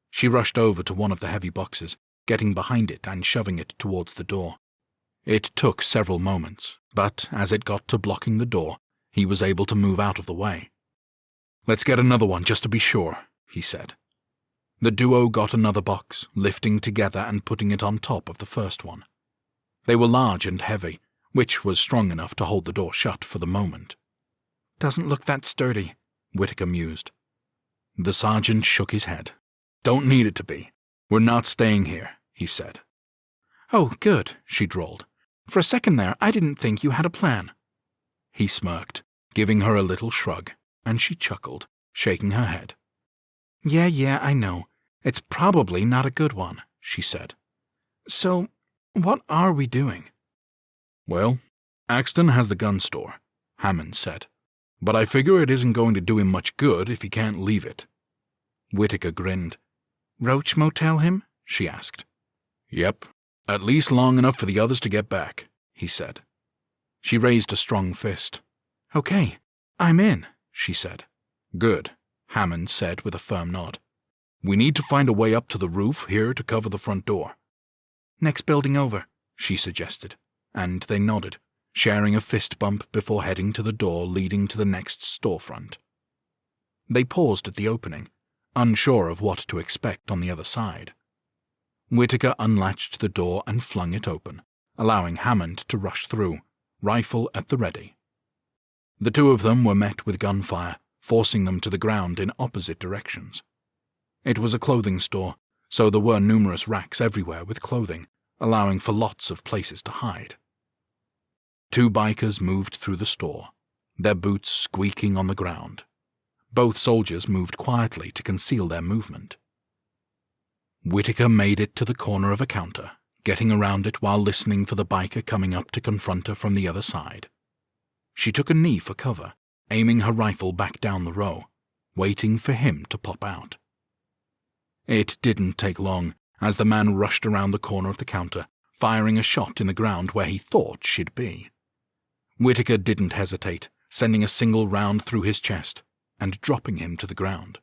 She rushed over to one of the heavy boxes, getting behind it and shoving it towards the door. It took several moments, but as it got to blocking the door, he was able to move out of the way. "Let's get another one just to be sure," he said. The duo got another box, lifting together and putting it on top of the first one. They were large and heavy, which was strong enough to hold the door shut for the moment. "Doesn't look that sturdy," Whitaker mused. The sergeant shook his head. "Don't need it to be. We're not staying here," he said. "Oh, good," she drawled. "For a second there, I didn't think you had a plan." He smirked, giving her a little shrug, and she chuckled, shaking her head. Yeah, I know. It's probably not a good one," she said. "So, what are we doing?" "Well, Axton has the gun store," Hammond said, "but I figure it isn't going to do him much good if he can't leave it." Whitaker grinned. "Roach motel him?" she asked. "Yep, at least long enough for the others to get back," he said. She raised a strong fist. "Okay, I'm in," she said. "Good," Hammond said with a firm nod. "We need to find a way up to the roof here to cover the front door." "Next building over," she suggested, and they nodded, sharing a fist bump before heading to the door leading to the next storefront. They paused at the opening, unsure of what to expect on the other side. Whitaker unlatched the door and flung it open, allowing Hammond to rush through, rifle at the ready. The two of them were met with gunfire, forcing them to the ground in opposite directions. It was a clothing store, so there were numerous racks everywhere with clothing, allowing for lots of places to hide. Two bikers moved through the store, their boots squeaking on the ground. Both soldiers moved quietly to conceal their movement. Whitaker made it to the corner of a counter, getting around it while listening for the biker coming up to confront her from the other side. She took a knee for cover, aiming her rifle back down the row, waiting for him to pop out. It didn't take long, as the man rushed around the corner of the counter, firing a shot in the ground where he thought she'd be. Whitaker didn't hesitate, sending a single round through his chest and dropping him to the ground.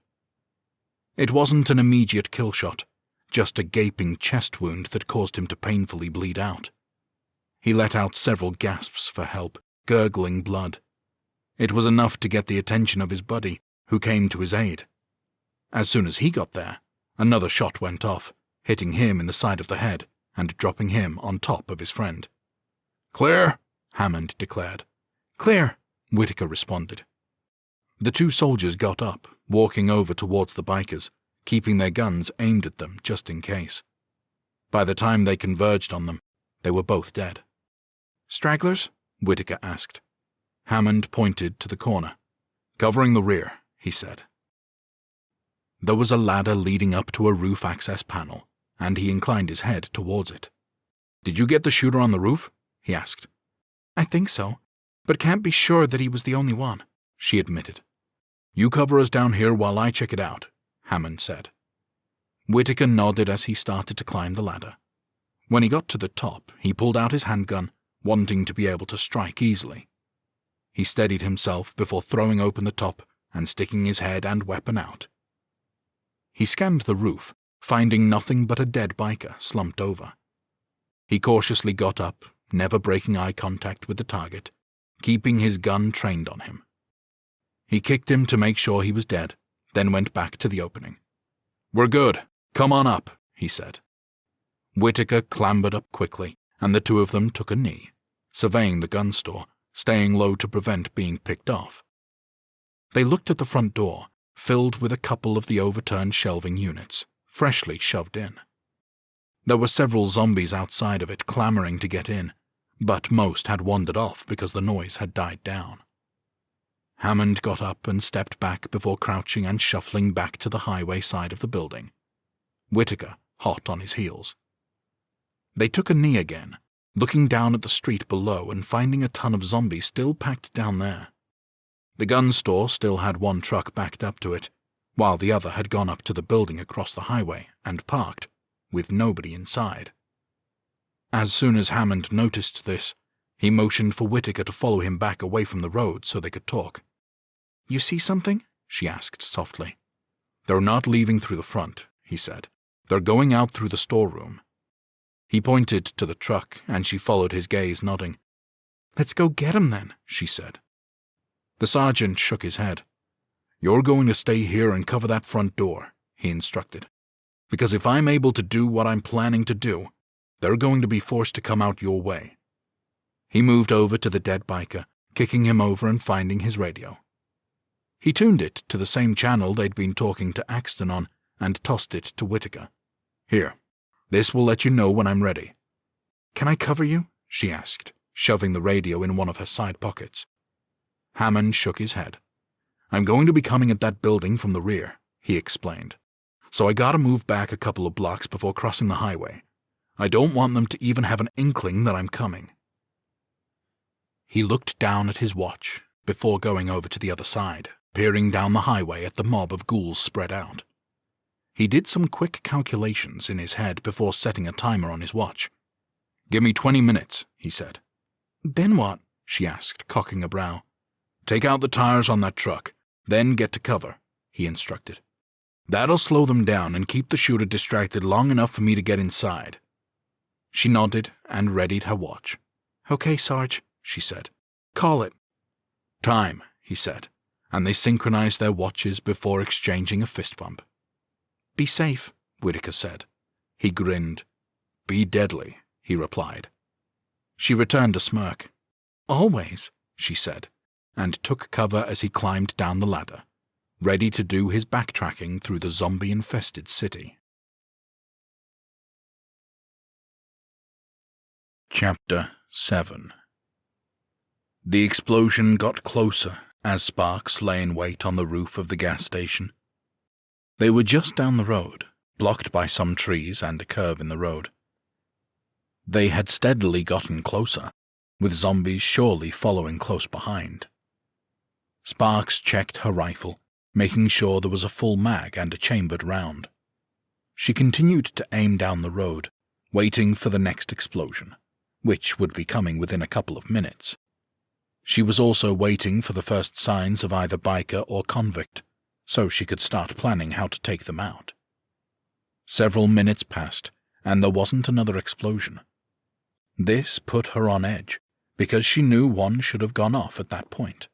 It wasn't an immediate kill shot, just a gaping chest wound that caused him to painfully bleed out. He let out several gasps for help, gurgling blood. It was enough to get the attention of his buddy, who came to his aid. As soon as he got there, another shot went off, hitting him in the side of the head and dropping him on top of his friend. "Clear," Hammond declared. "Clear," Whitaker responded. The two soldiers got up, walking over towards the bikers, keeping their guns aimed at them just in case. By the time they converged on them, they were both dead. "Stragglers?" Whitaker asked. Hammond pointed to the corner. "Covering the rear," he said. There was a ladder leading up to a roof access panel, and he inclined his head towards it. "Did you get the shooter on the roof?" he asked. "I think so, but can't be sure that he was the only one," she admitted. "You cover us down here while I check it out," Hammond said. Whitaker nodded as he started to climb the ladder. When he got to the top, he pulled out his handgun, wanting to be able to strike easily. He steadied himself before throwing open the top and sticking his head and weapon out. He scanned the roof, finding nothing but a dead biker slumped over. He cautiously got up, never breaking eye contact with the target, keeping his gun trained on him. He kicked him to make sure he was dead, then went back to the opening. "We're good. Come on up," he said. Whitaker clambered up quickly, and the two of them took a knee, surveying the gun store, staying low to prevent being picked off. They looked at the front door, filled with a couple of the overturned shelving units, freshly shoved in. There were several zombies outside of it clamoring to get in, but most had wandered off because the noise had died down. Hammond got up and stepped back before crouching and shuffling back to the highway side of the building. Whitaker hot on his heels. They took a knee again, looking down at the street below and finding a ton of zombies still packed down there. The gun store still had one truck backed up to it, while the other had gone up to the building across the highway and parked, with nobody inside. As soon as Hammond noticed this, he motioned for Whitaker to follow him back away from the road so they could talk. "You see something?" she asked softly. "They're not leaving through the front," he said. "They're going out through the storeroom." He pointed to the truck, and she followed his gaze, nodding. "Let's go get him then," she said. The sergeant shook his head. "You're going to stay here and cover that front door," he instructed. "Because if I'm able to do what I'm planning to do, they're going to be forced to come out your way." He moved over to the dead biker, kicking him over and finding his radio. He tuned it to the same channel they'd been talking to Axton on and tossed it to Whitaker. "Here, this will let you know when I'm ready." "Can I cover you?" she asked, shoving the radio in one of her side pockets. Hammond shook his head. "I'm going to be coming at that building from the rear," he explained. "So I gotta move back a couple of blocks before crossing the highway. I don't want them to even have an inkling that I'm coming." He looked down at his watch before going over to the other side, peering down the highway at the mob of ghouls spread out. He did some quick calculations in his head before setting a timer on his watch. "Give me 20 minutes, he said. "Then what?" she asked, cocking a brow. "Take out the tires on that truck, then get to cover," he instructed. "That'll slow them down and keep the shooter distracted long enough for me to get inside." She nodded and readied her watch. "Okay, Sarge," she said. "Call it." "Time," he said, and they synchronized their watches before exchanging a fist bump. "Be safe," Whitaker said. He grinned. "Be deadly," he replied. She returned a smirk. "Always," she said, and took cover as he climbed down the ladder, ready to do his backtracking through the zombie-infested city. Chapter 7. The explosion got closer as sparks lay in wait on the roof of the gas station. They were just down the road, blocked by some trees and a curve in the road. They had steadily gotten closer, with zombies surely following close behind. Sparks checked her rifle, making sure there was a full mag and a chambered round. She continued to aim down the road, waiting for the next explosion, which would be coming within a couple of minutes. She was also waiting for the first signs of either biker or convict, so she could start planning how to take them out. Several minutes passed, and there wasn't another explosion. This put her on edge, because she knew one should have gone off at that point.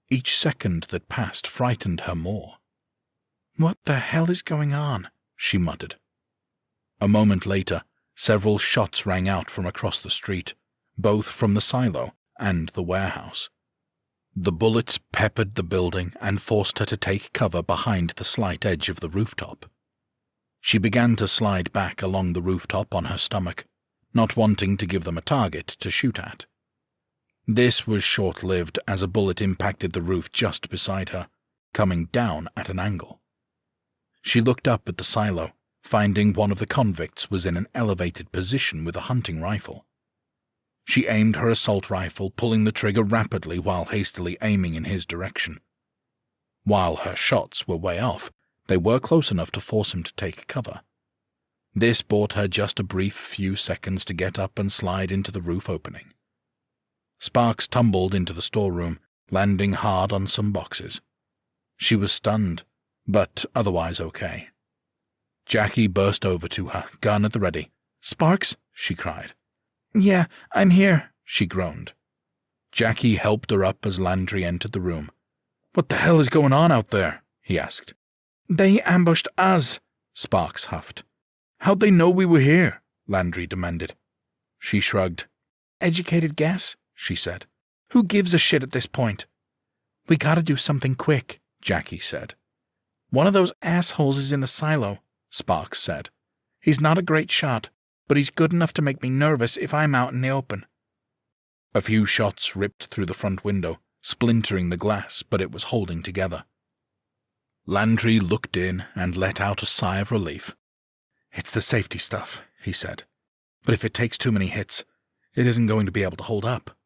Each second that passed frightened her more. "What the hell is going on?" she muttered. A moment later, several shots rang out from across the street, both from the silo and the warehouse. The bullets peppered the building and forced her to take cover behind the slight edge of the rooftop. She began to slide back along the rooftop on her stomach, not wanting to give them a target to shoot at. This was short-lived as a bullet impacted the roof just beside her, coming down at an angle. She looked up at the silo, finding one of the convicts was in an elevated position with a hunting rifle. She aimed her assault rifle, pulling the trigger rapidly while hastily aiming in his direction. While her shots were way off, they were close enough to force him to take cover. This bought her just a brief few seconds to get up and slide into the roof opening. Sparks tumbled into the storeroom, landing hard on some boxes. She was stunned, but otherwise okay. Jackie burst over to her, gun at the ready. "Sparks?" she cried. "Yeah, I'm here," she groaned. Jackie helped her up as Landry entered the room. "What the hell is going on out there?" he asked. "They ambushed us," Sparks huffed. "How'd they know we were here?" Landry demanded. She shrugged. "Educated guess," she said. "Who gives a shit at this point?" "We gotta do something quick," Jackie said. "One of those assholes is in the silo," Sparks said. "He's not a great shot, but he's good enough to make me nervous if I'm out in the open." A few shots ripped through the front window, splintering the glass, but it was holding together. Landry looked in and let out a sigh of relief. "It's the safety stuff," he said. "But if it takes too many hits, it isn't going to be able to hold up."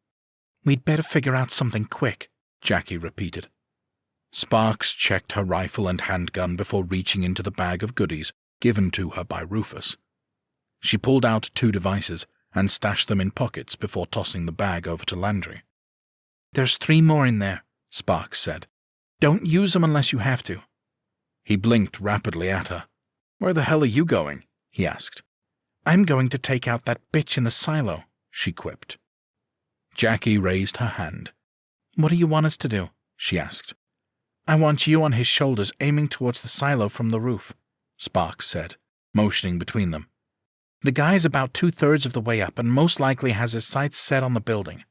"We'd better figure out something quick," Jackie repeated. Sparks checked her rifle and handgun before reaching into the bag of goodies given to her by Rufus. She pulled out 2 devices and stashed them in pockets before tossing the bag over to Landry. "There's 3 more in there," Sparks said. "Don't use them unless you have to." He blinked rapidly at her. "Where the hell are you going?" he asked. "I'm going to take out that bitch in the silo," she quipped. Jackie raised her hand. "What do you want us to do?" she asked. "I want you on his shoulders aiming towards the silo from the roof," Sparks said, motioning between them. "The guy's about 2/3 of the way up and most likely has his sights set on the building."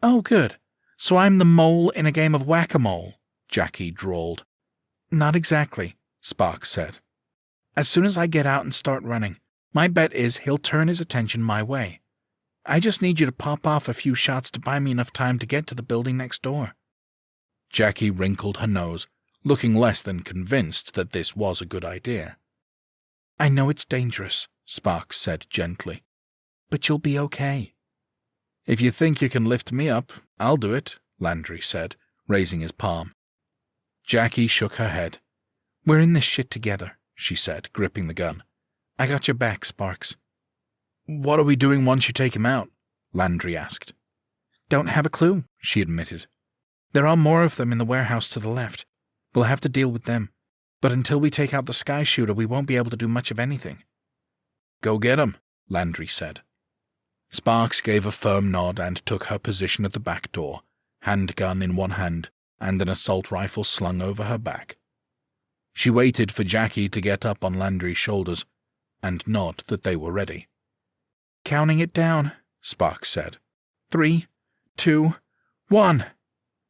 "Oh, good. So I'm the mole in a game of whack-a-mole," Jackie drawled. "Not exactly," Sparks said. "As soon as I get out and start running, my bet is he'll turn his attention my way. I just need you to pop off a few shots to buy me enough time to get to the building next door." Jackie wrinkled her nose, looking less than convinced that this was a good idea. "I know it's dangerous," Sparks said gently, "but you'll be okay." "If you think you can lift me up, I'll do it," Landry said, raising his palm. Jackie shook her head. "We're in this shit together," she said, gripping the gun. "I got your back, Sparks." "What are we doing once you take him out?" Landry asked. "Don't have a clue," she admitted. "There are more of them in the warehouse to the left. We'll have to deal with them. But until we take out the sky shooter, we won't be able to do much of anything." "Go get him," Landry said. Sparks gave a firm nod and took her position at the back door, handgun in one hand and an assault rifle slung over her back. She waited for Jackie to get up on Landry's shoulders and nod that they were ready. "Counting it down," Sparks said. 3, 2, 1.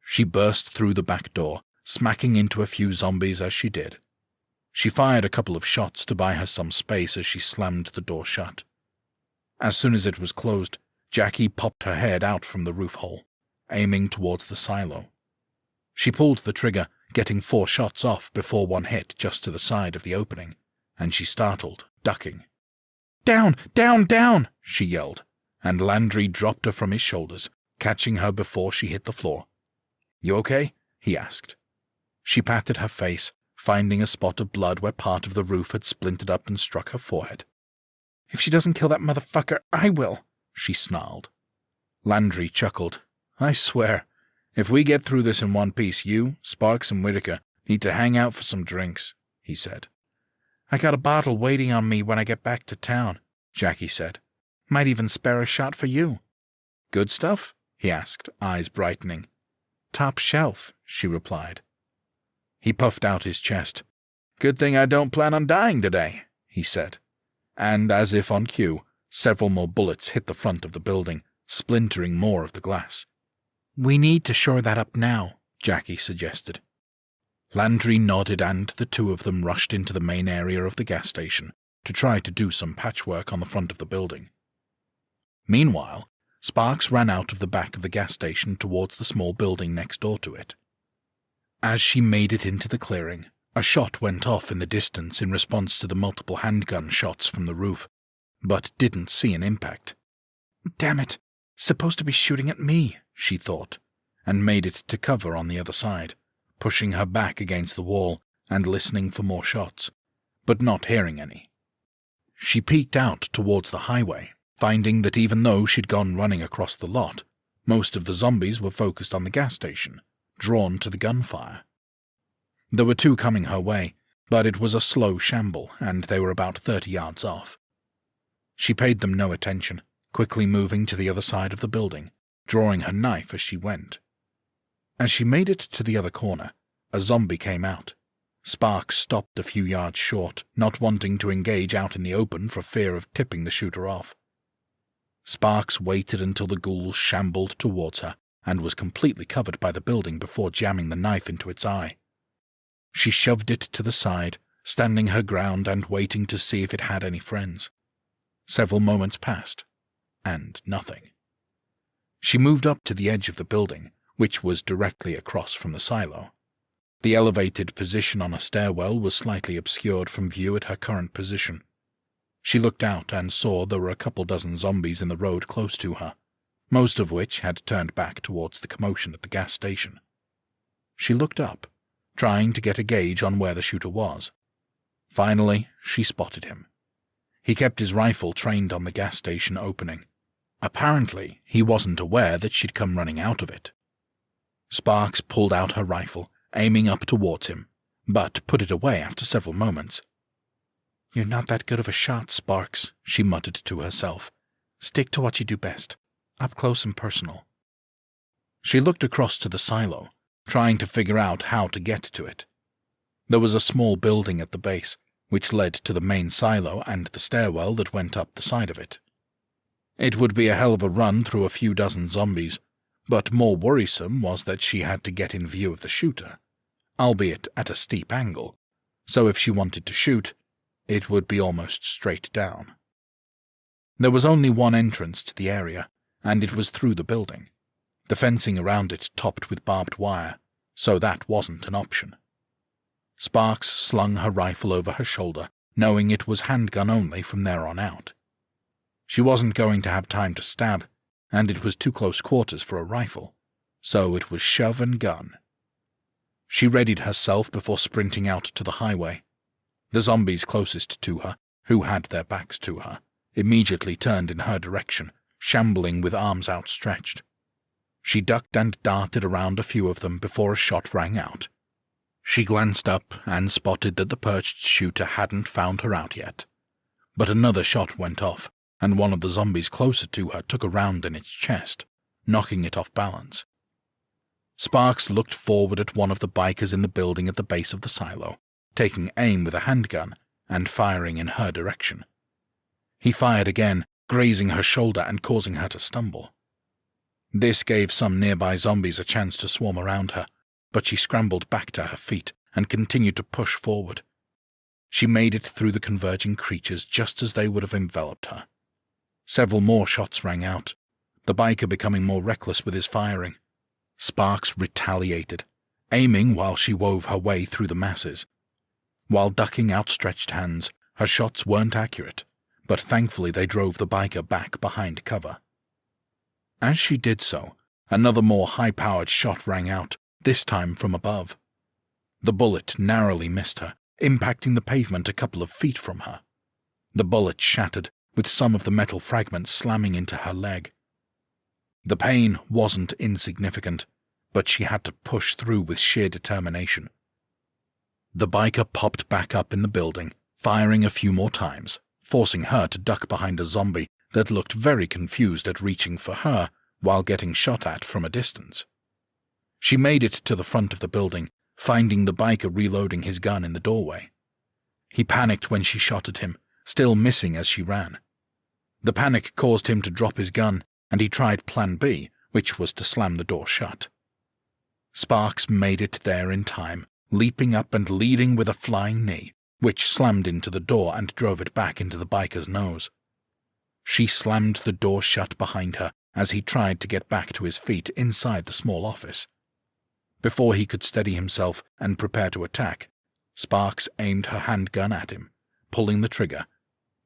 She burst through the back door, smacking into a few zombies as she did. She fired a couple of shots to buy her some space as she slammed the door shut. As soon as it was closed, Jackie popped her head out from the roof hole, aiming towards the silo. She pulled the trigger, getting 4 shots off before one hit just to the side of the opening, and she startled, ducking. "Down! Down! Down!" she yelled, and Landry dropped her from his shoulders, catching her before she hit the floor. "You okay?" he asked. She patted her face, finding a spot of blood where part of the roof had splintered up and struck her forehead. "If she doesn't kill that motherfucker, I will," she snarled. Landry chuckled. "I swear, if we get through this in one piece, you, Sparks, and Whitaker need to hang out for some drinks," he said. "I got a bottle waiting on me when I get back to town," Jackie said. "Might even spare a shot for you." "Good stuff?" he asked, eyes brightening. "Top shelf," she replied. He puffed out his chest. "Good thing I don't plan on dying today," he said. And, as if on cue, several more bullets hit the front of the building, splintering more of the glass. "We need to shore that up now," Jackie suggested. Landry nodded, and the two of them rushed into the main area of the gas station to try to do some patchwork on the front of the building. Meanwhile, Sparks ran out of the back of the gas station towards the small building next door to it. As she made it into the clearing, a shot went off in the distance in response to the multiple handgun shots from the roof, but didn't see an impact. "Damn it, supposed to be shooting at me," she thought, and made it to cover on the other side, pushing her back against the wall and listening for more shots, but not hearing any. She peeked out towards the highway, finding that even though she'd gone running across the lot, most of the zombies were focused on the gas station, drawn to the gunfire. There were two coming her way, but it was a slow shamble, and they were about 30 yards off. She paid them no attention, quickly moving to the other side of the building, drawing her knife as she went. As she made it to the other corner, a zombie came out. Sparks stopped a few yards short, not wanting to engage out in the open for fear of tipping the shooter off. Sparks waited until the ghoul shambled towards her and was completely covered by the building before jamming the knife into its eye. She shoved it to the side, standing her ground and waiting to see if it had any friends. Several moments passed, and nothing. She moved up to the edge of the building, which was directly across from the silo. The elevated position on a stairwell was slightly obscured from view at her current position. She looked out and saw there were a couple dozen zombies in the road close to her, most of which had turned back towards the commotion at the gas station. She looked up, trying to get a gauge on where the shooter was. Finally, she spotted him. He kept his rifle trained on the gas station opening. Apparently, he wasn't aware that she'd come running out of it. Sparks pulled out her rifle, aiming up towards him, but put it away after several moments. "You're not that good of a shot, Sparks," she muttered to herself. "Stick to what you do best, up close and personal." She looked across to the silo, trying to figure out how to get to it. There was a small building at the base, which led to the main silo and the stairwell that went up the side of it. It would be a hell of a run through a few dozen zombies, but more worrisome was that she had to get in view of the shooter, albeit at a steep angle, so if she wanted to shoot, it would be almost straight down. There was only one entrance to the area, and it was through the building. The fencing around it topped with barbed wire, so that wasn't an option. Sparks slung her rifle over her shoulder, knowing it was handgun only from there on out. She wasn't going to have time to stab, and it was too close quarters for a rifle, so it was shove and gun. She readied herself before sprinting out to the highway. The zombies closest to her, who had their backs to her, immediately turned in her direction, shambling with arms outstretched. She ducked and darted around a few of them before a shot rang out. She glanced up and spotted that the perched shooter hadn't found her out yet. But another shot went off, and one of the zombies closer to her took a round in its chest, knocking it off balance. Sparks looked forward at one of the bikers in the building at the base of the silo, taking aim with a handgun and firing in her direction. He fired again, grazing her shoulder and causing her to stumble. This gave some nearby zombies a chance to swarm around her, but she scrambled back to her feet and continued to push forward. She made it through the converging creatures just as they would have enveloped her. Several more shots rang out, the biker becoming more reckless with his firing. Sparks retaliated, aiming while she wove her way through the masses. While ducking outstretched hands, her shots weren't accurate, but thankfully they drove the biker back behind cover. As she did so, another more high-powered shot rang out, this time from above. The bullet narrowly missed her, impacting the pavement a couple of feet from her. The bullet shattered, with some of the metal fragments slamming into her leg. The pain wasn't insignificant, but she had to push through with sheer determination. The biker popped back up in the building, firing a few more times, forcing her to duck behind a zombie that looked very confused at reaching for her while getting shot at from a distance. She made it to the front of the building, finding the biker reloading his gun in the doorway. He panicked when she shot at him, still missing as she ran. The panic caused him to drop his gun, and he tried Plan B, which was to slam the door shut. Sparks made it there in time, leaping up and leading with a flying knee, which slammed into the door and drove it back into the biker's nose. She slammed the door shut behind her as he tried to get back to his feet inside the small office. Before he could steady himself and prepare to attack, Sparks aimed her handgun at him, pulling the trigger,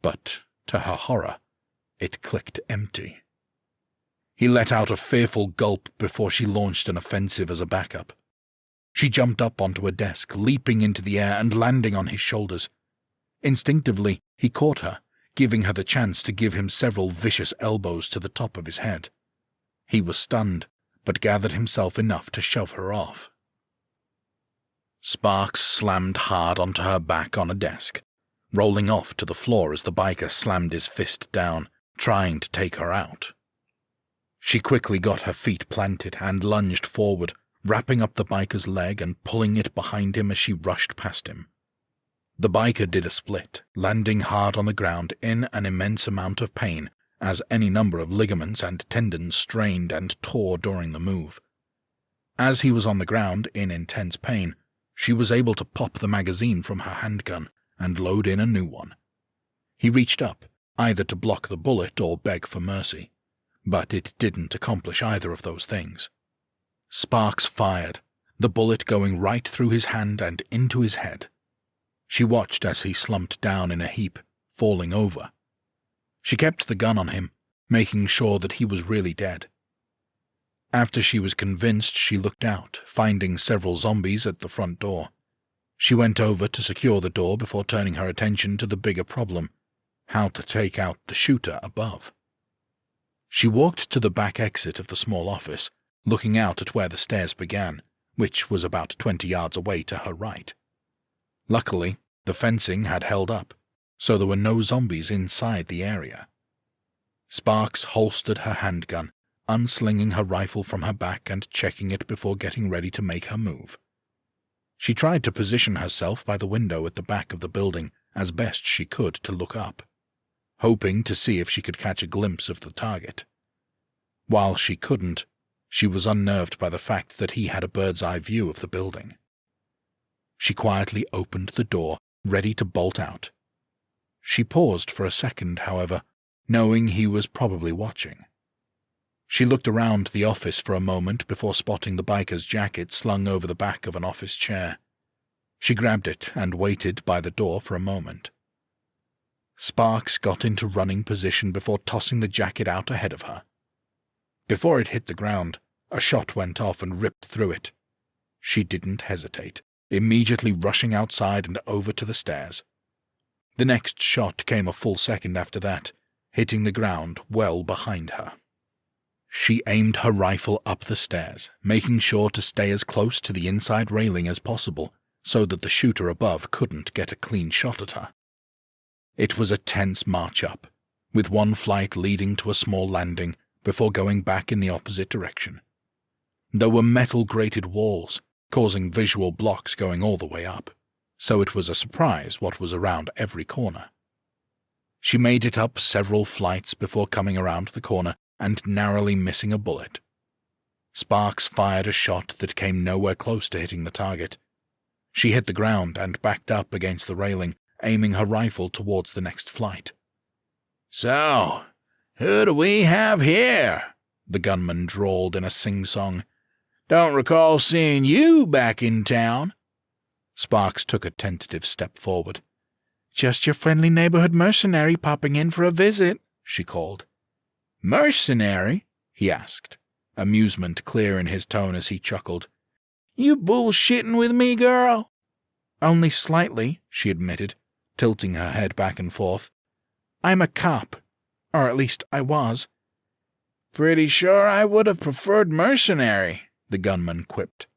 but, to her horror, it clicked empty. He let out a fearful gulp before she launched an offensive as a backup. She jumped up onto a desk, leaping into the air and landing on his shoulders. Instinctively, he caught her, giving her the chance to give him several vicious elbows to the top of his head. He was stunned, but gathered himself enough to shove her off. Sparks slammed hard onto her back on a desk, rolling off to the floor as the biker slammed his fist down, trying to take her out. She quickly got her feet planted and lunged forward, wrapping up the biker's leg and pulling it behind him as she rushed past him. The biker did a split, landing hard on the ground in an immense amount of pain as any number of ligaments and tendons strained and tore during the move. As he was on the ground in intense pain, she was able to pop the magazine from her handgun and load in a new one. He reached up, either to block the bullet or beg for mercy, but it didn't accomplish either of those things. Sparks fired, the bullet going right through his hand and into his head. She watched as he slumped down in a heap, falling over. She kept the gun on him, making sure that he was really dead. After she was convinced, she looked out, finding several zombies at the front door. She went over to secure the door before turning her attention to the bigger problem, how to take out the shooter above. She walked to the back exit of the small office, looking out at where the stairs began, which was about 20 yards away to her right. Luckily, the fencing had held up, so there were no zombies inside the area. Sparks holstered her handgun, unslinging her rifle from her back and checking it before getting ready to make her move. She tried to position herself by the window at the back of the building as best she could to look up, hoping to see if she could catch a glimpse of the target. While she couldn't, she was unnerved by the fact that he had a bird's-eye view of the building. She quietly opened the door, ready to bolt out. She paused for a second, however, knowing he was probably watching. She looked around the office for a moment before spotting the biker's jacket slung over the back of an office chair. She grabbed it and waited by the door for a moment. Sparks got into running position before tossing the jacket out ahead of her. Before it hit the ground, a shot went off and ripped through it. She didn't hesitate, immediately rushing outside and over to the stairs. The next shot came a full second after that, hitting the ground well behind her. She aimed her rifle up the stairs, making sure to stay as close to the inside railing as possible so that the shooter above couldn't get a clean shot at her. It was a tense march up, with one flight leading to a small landing before going back in the opposite direction. There were metal-grated walls, causing visual blocks going all the way up, so it was a surprise what was around every corner. She made it up several flights before coming around the corner and narrowly missing a bullet. Sparks fired a shot that came nowhere close to hitting the target. She hit the ground and backed up against the railing, aiming her rifle towards the next flight. "So, who do we have here?" the gunman drawled in a sing-song. "Don't recall seeing you back in town." Sparks took a tentative step forward. "Just your friendly neighborhood mercenary popping in for a visit," she called. "Mercenary?" he asked, amusement clear in his tone as he chuckled. You bullshitting with me, girl? Only slightly, she admitted, tilting her head back and forth. I'm a cop. Or at least I was. Pretty sure I would have preferred mercenary, the gunman quipped.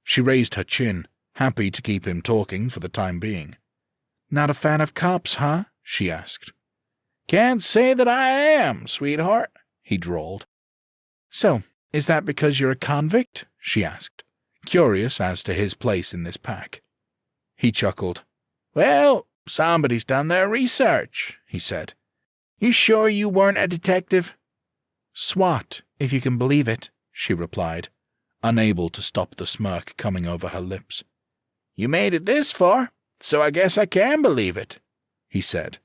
She raised her chin, happy to keep him talking for the time being. Not a fan of cops, huh? She asked. Can't say that I am, sweetheart, he drawled. So, is that because you're a convict? She asked, curious as to his place in this pack. He chuckled. Well, somebody's done their research, he said. You sure you weren't a detective? SWAT, if you can believe it, she replied, unable to stop the smirk coming over her lips. You made it this far, so I guess I can believe it, he said,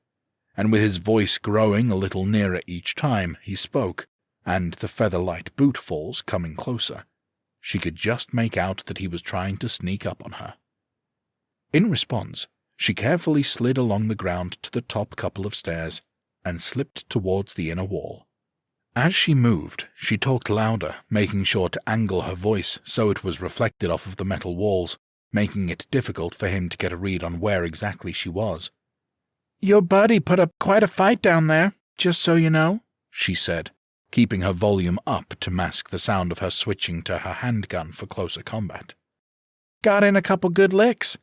and with his voice growing a little nearer each time he spoke, and the featherlight boot falls coming closer, she could just make out that he was trying to sneak up on her. In response, she carefully slid along the ground to the top couple of stairs and slipped towards the inner wall. As she moved, she talked louder, making sure to angle her voice so it was reflected off of the metal walls, making it difficult for him to get a read on where exactly she was. Your buddy put up quite a fight down there, just so you know, she said, keeping her volume up to mask the sound of her switching to her handgun for closer combat. Got in a couple good licks.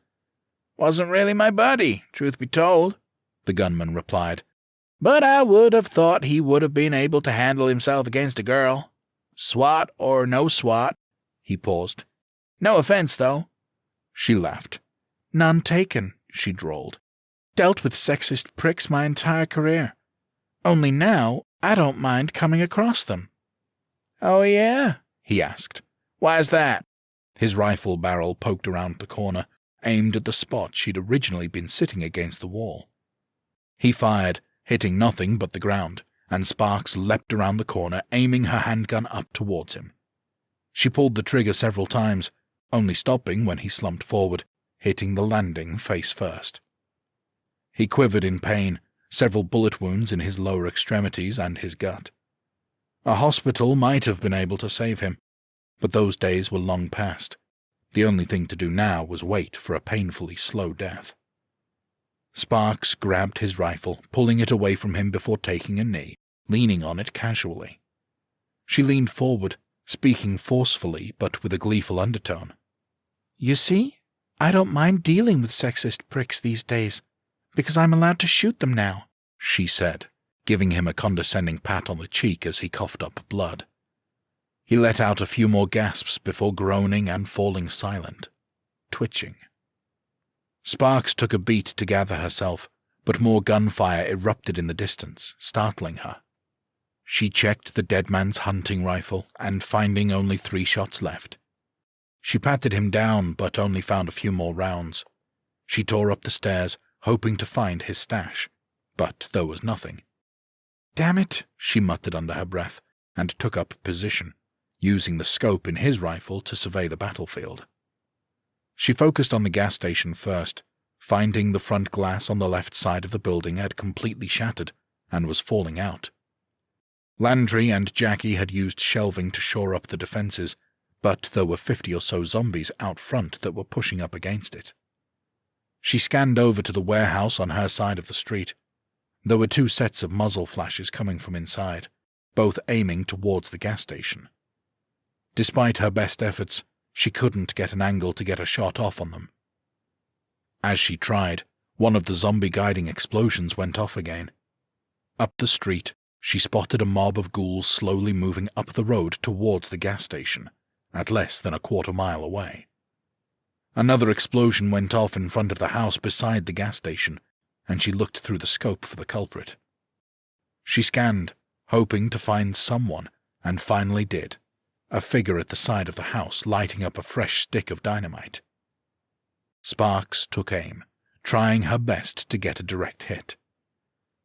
Wasn't really my buddy, truth be told, the gunman replied. But I would have thought he would have been able to handle himself against a girl. SWAT or no SWAT, he paused. No offense, though. She laughed. None taken, she drawled. Dealt with sexist pricks my entire career. Only now, I don't mind coming across them. Oh, yeah? He asked. Why's that? His rifle barrel poked around the corner, aimed at the spot she'd originally been sitting against the wall. He fired, hitting nothing but the ground, and sparks leapt around the corner, aiming her handgun up towards him. She pulled the trigger several times, only stopping when he slumped forward, hitting the landing face first. He quivered in pain, several bullet wounds in his lower extremities and his gut. A hospital might have been able to save him, but those days were long past. The only thing to do now was wait for a painfully slow death. Sparks grabbed his rifle, pulling it away from him before taking a knee, leaning on it casually. She leaned forward, speaking forcefully but with a gleeful undertone. You see, I don't mind dealing with sexist pricks these days, because I'm allowed to shoot them now, she said, giving him a condescending pat on the cheek as he coughed up blood. He let out a few more gasps before groaning and falling silent, twitching. Sparks took a beat to gather herself, but more gunfire erupted in the distance, startling her. She checked the dead man's hunting rifle, and finding only 3 shots left. She patted him down, but only found a few more rounds. She tore up the stairs, hoping to find his stash, but there was nothing. Damn it, she muttered under her breath, and took up position, using the scope in his rifle to survey the battlefield. She focused on the gas station first, finding the front glass on the left side of the building had completely shattered and was falling out. Landry and Jackie had used shelving to shore up the defenses, but there were 50 or so zombies out front that were pushing up against it. She scanned over to the warehouse on her side of the street. There were 2 sets of muzzle flashes coming from inside, both aiming towards the gas station. Despite her best efforts, she couldn't get an angle to get a shot off on them. As she tried, one of the zombie-guiding explosions went off again. Up the street, she spotted a mob of ghouls slowly moving up the road towards the gas station, at less than a quarter-mile away. Another explosion went off in front of the house beside the gas station, and she looked through the scope for the culprit. She scanned, hoping to find someone, and finally did. A figure at the side of the house lighting up a fresh stick of dynamite. Sparks took aim, trying her best to get a direct hit.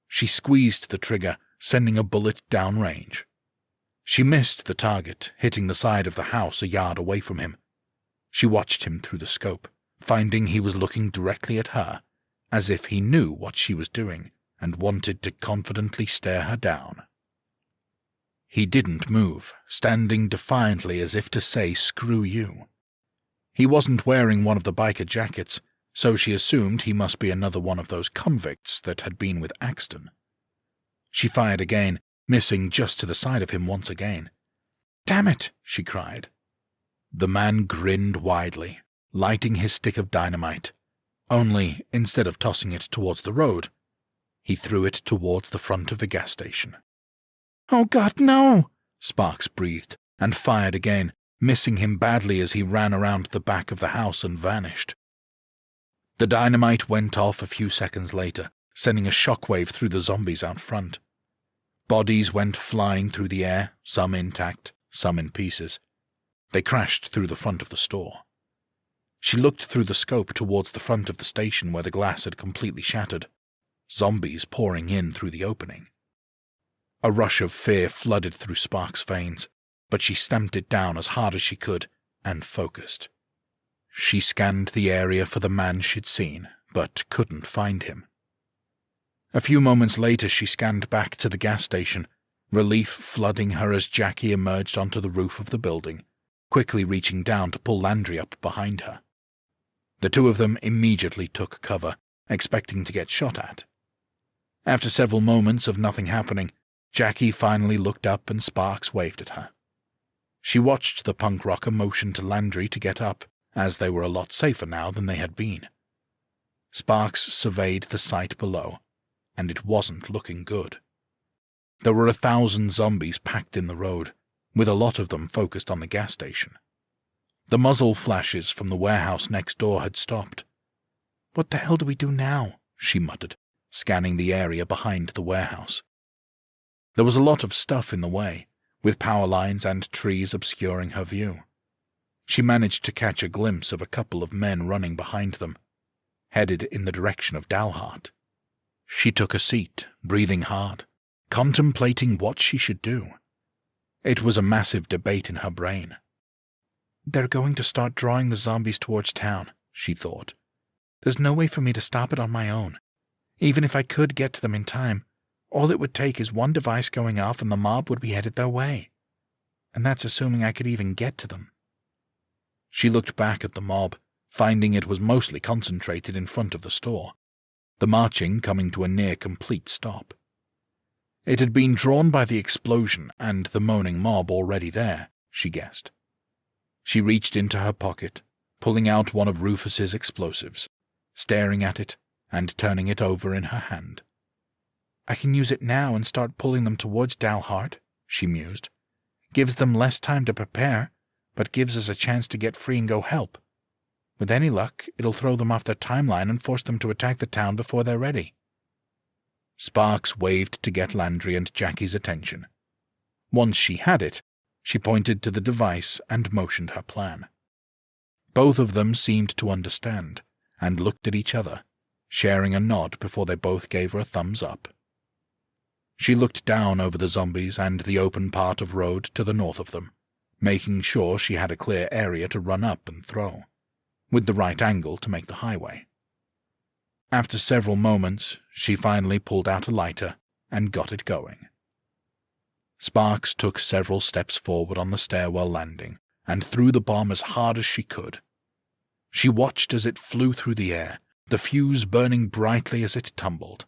She squeezed the trigger, sending a bullet downrange. She missed the target, hitting the side of the house a yard away from him. She watched him through the scope, finding he was looking directly at her, as if he knew what she was doing and wanted to confidently stare her down. He didn't move, standing defiantly as if to say, "Screw you." He wasn't wearing one of the biker jackets, so she assumed he must be another one of those convicts that had been with Axton. She fired again, missing just to the side of him once again. "Damn it!" she cried. The man grinned widely, lighting his stick of dynamite. Only, instead of tossing it towards the road, he threw it towards the front of the gas station. "Oh God, no!" Sparks breathed, and fired again, missing him badly as he ran around the back of the house and vanished. The dynamite went off a few seconds later, sending a shockwave through the zombies out front. Bodies went flying through the air, some intact, some in pieces. They crashed through the front of the store. She looked through the scope towards the front of the station where the glass had completely shattered, zombies pouring in through the opening. A rush of fear flooded through Sparks' veins, but she stamped it down as hard as she could and focused. She scanned the area for the man she'd seen, but couldn't find him. A few moments later she scanned back to the gas station, relief flooding her as Jackie emerged onto the roof of the building, quickly reaching down to pull Landry up behind her. The two of them immediately took cover, expecting to get shot at. After several moments of nothing happening, Jackie finally looked up and Sparks waved at her. She watched the punk rocker motion to Landry to get up, as they were a lot safer now than they had been. Sparks surveyed the site below, and it wasn't looking good. There were 1,000 zombies packed in the road, with a lot of them focused on the gas station. The muzzle flashes from the warehouse next door had stopped. "What the hell do we do now?" she muttered, scanning the area behind the warehouse. There was a lot of stuff in the way, with power lines and trees obscuring her view. She managed to catch a glimpse of a couple of men running behind them, headed in the direction of Dalhart. She took a seat, breathing hard, contemplating what she should do. It was a massive debate in her brain. "They're going to start drawing the zombies towards town," she thought. "There's no way for me to stop it on my own. Even if I could get to them in time, all it would take is one device going off and the mob would be headed their way. And that's assuming I could even get to them." She looked back at the mob, finding it was mostly concentrated in front of the store, the marching coming to a near-complete stop. It had been drawn by the explosion and the moaning mob already there, she guessed. She reached into her pocket, pulling out one of Rufus's explosives, staring at it and turning it over in her hand. "I can use it now and start pulling them towards Dalhart," she mused. "Gives them less time to prepare, but gives us a chance to get free and go help. With any luck, it'll throw them off their timeline and force them to attack the town before they're ready." Sparks waved to get Landry and Jackie's attention. Once she had it, she pointed to the device and motioned her plan. Both of them seemed to understand, and looked at each other, sharing a nod before they both gave her a thumbs up. She looked down over the zombies and the open part of road to the north of them, making sure she had a clear area to run up and throw, with the right angle to make the highway. After several moments, she finally pulled out a lighter and got it going. Sparks took several steps forward on the stairwell landing and threw the bomb as hard as she could. She watched as it flew through the air, the fuse burning brightly as it tumbled.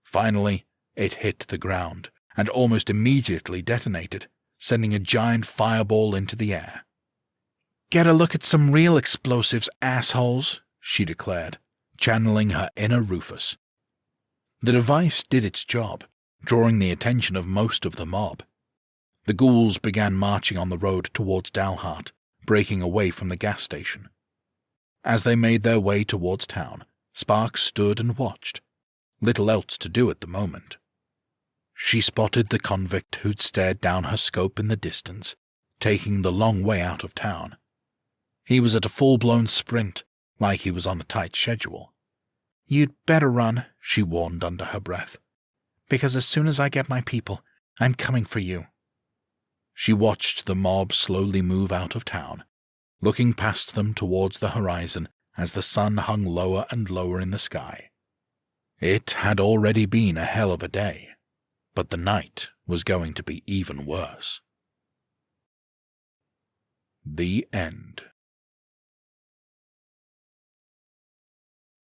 Finally, it hit the ground and almost immediately detonated, sending a giant fireball into the air. "Get a look at some real explosives, assholes," she declared, channeling her inner Rufus. The device did its job, drawing the attention of most of the mob. The ghouls began marching on the road towards Dalhart, breaking away from the gas station. As they made their way towards town, Sparks stood and watched, little else to do at the moment. She spotted the convict who'd stared down her scope in the distance, taking the long way out of town. He was at a full-blown sprint, like he was on a tight schedule. "You'd better run," she warned under her breath, "because as soon as I get my people, I'm coming for you." She watched the mob slowly move out of town, looking past them towards the horizon as the sun hung lower and lower in the sky. It had already been a hell of a day, but the night was going to be even worse. The end.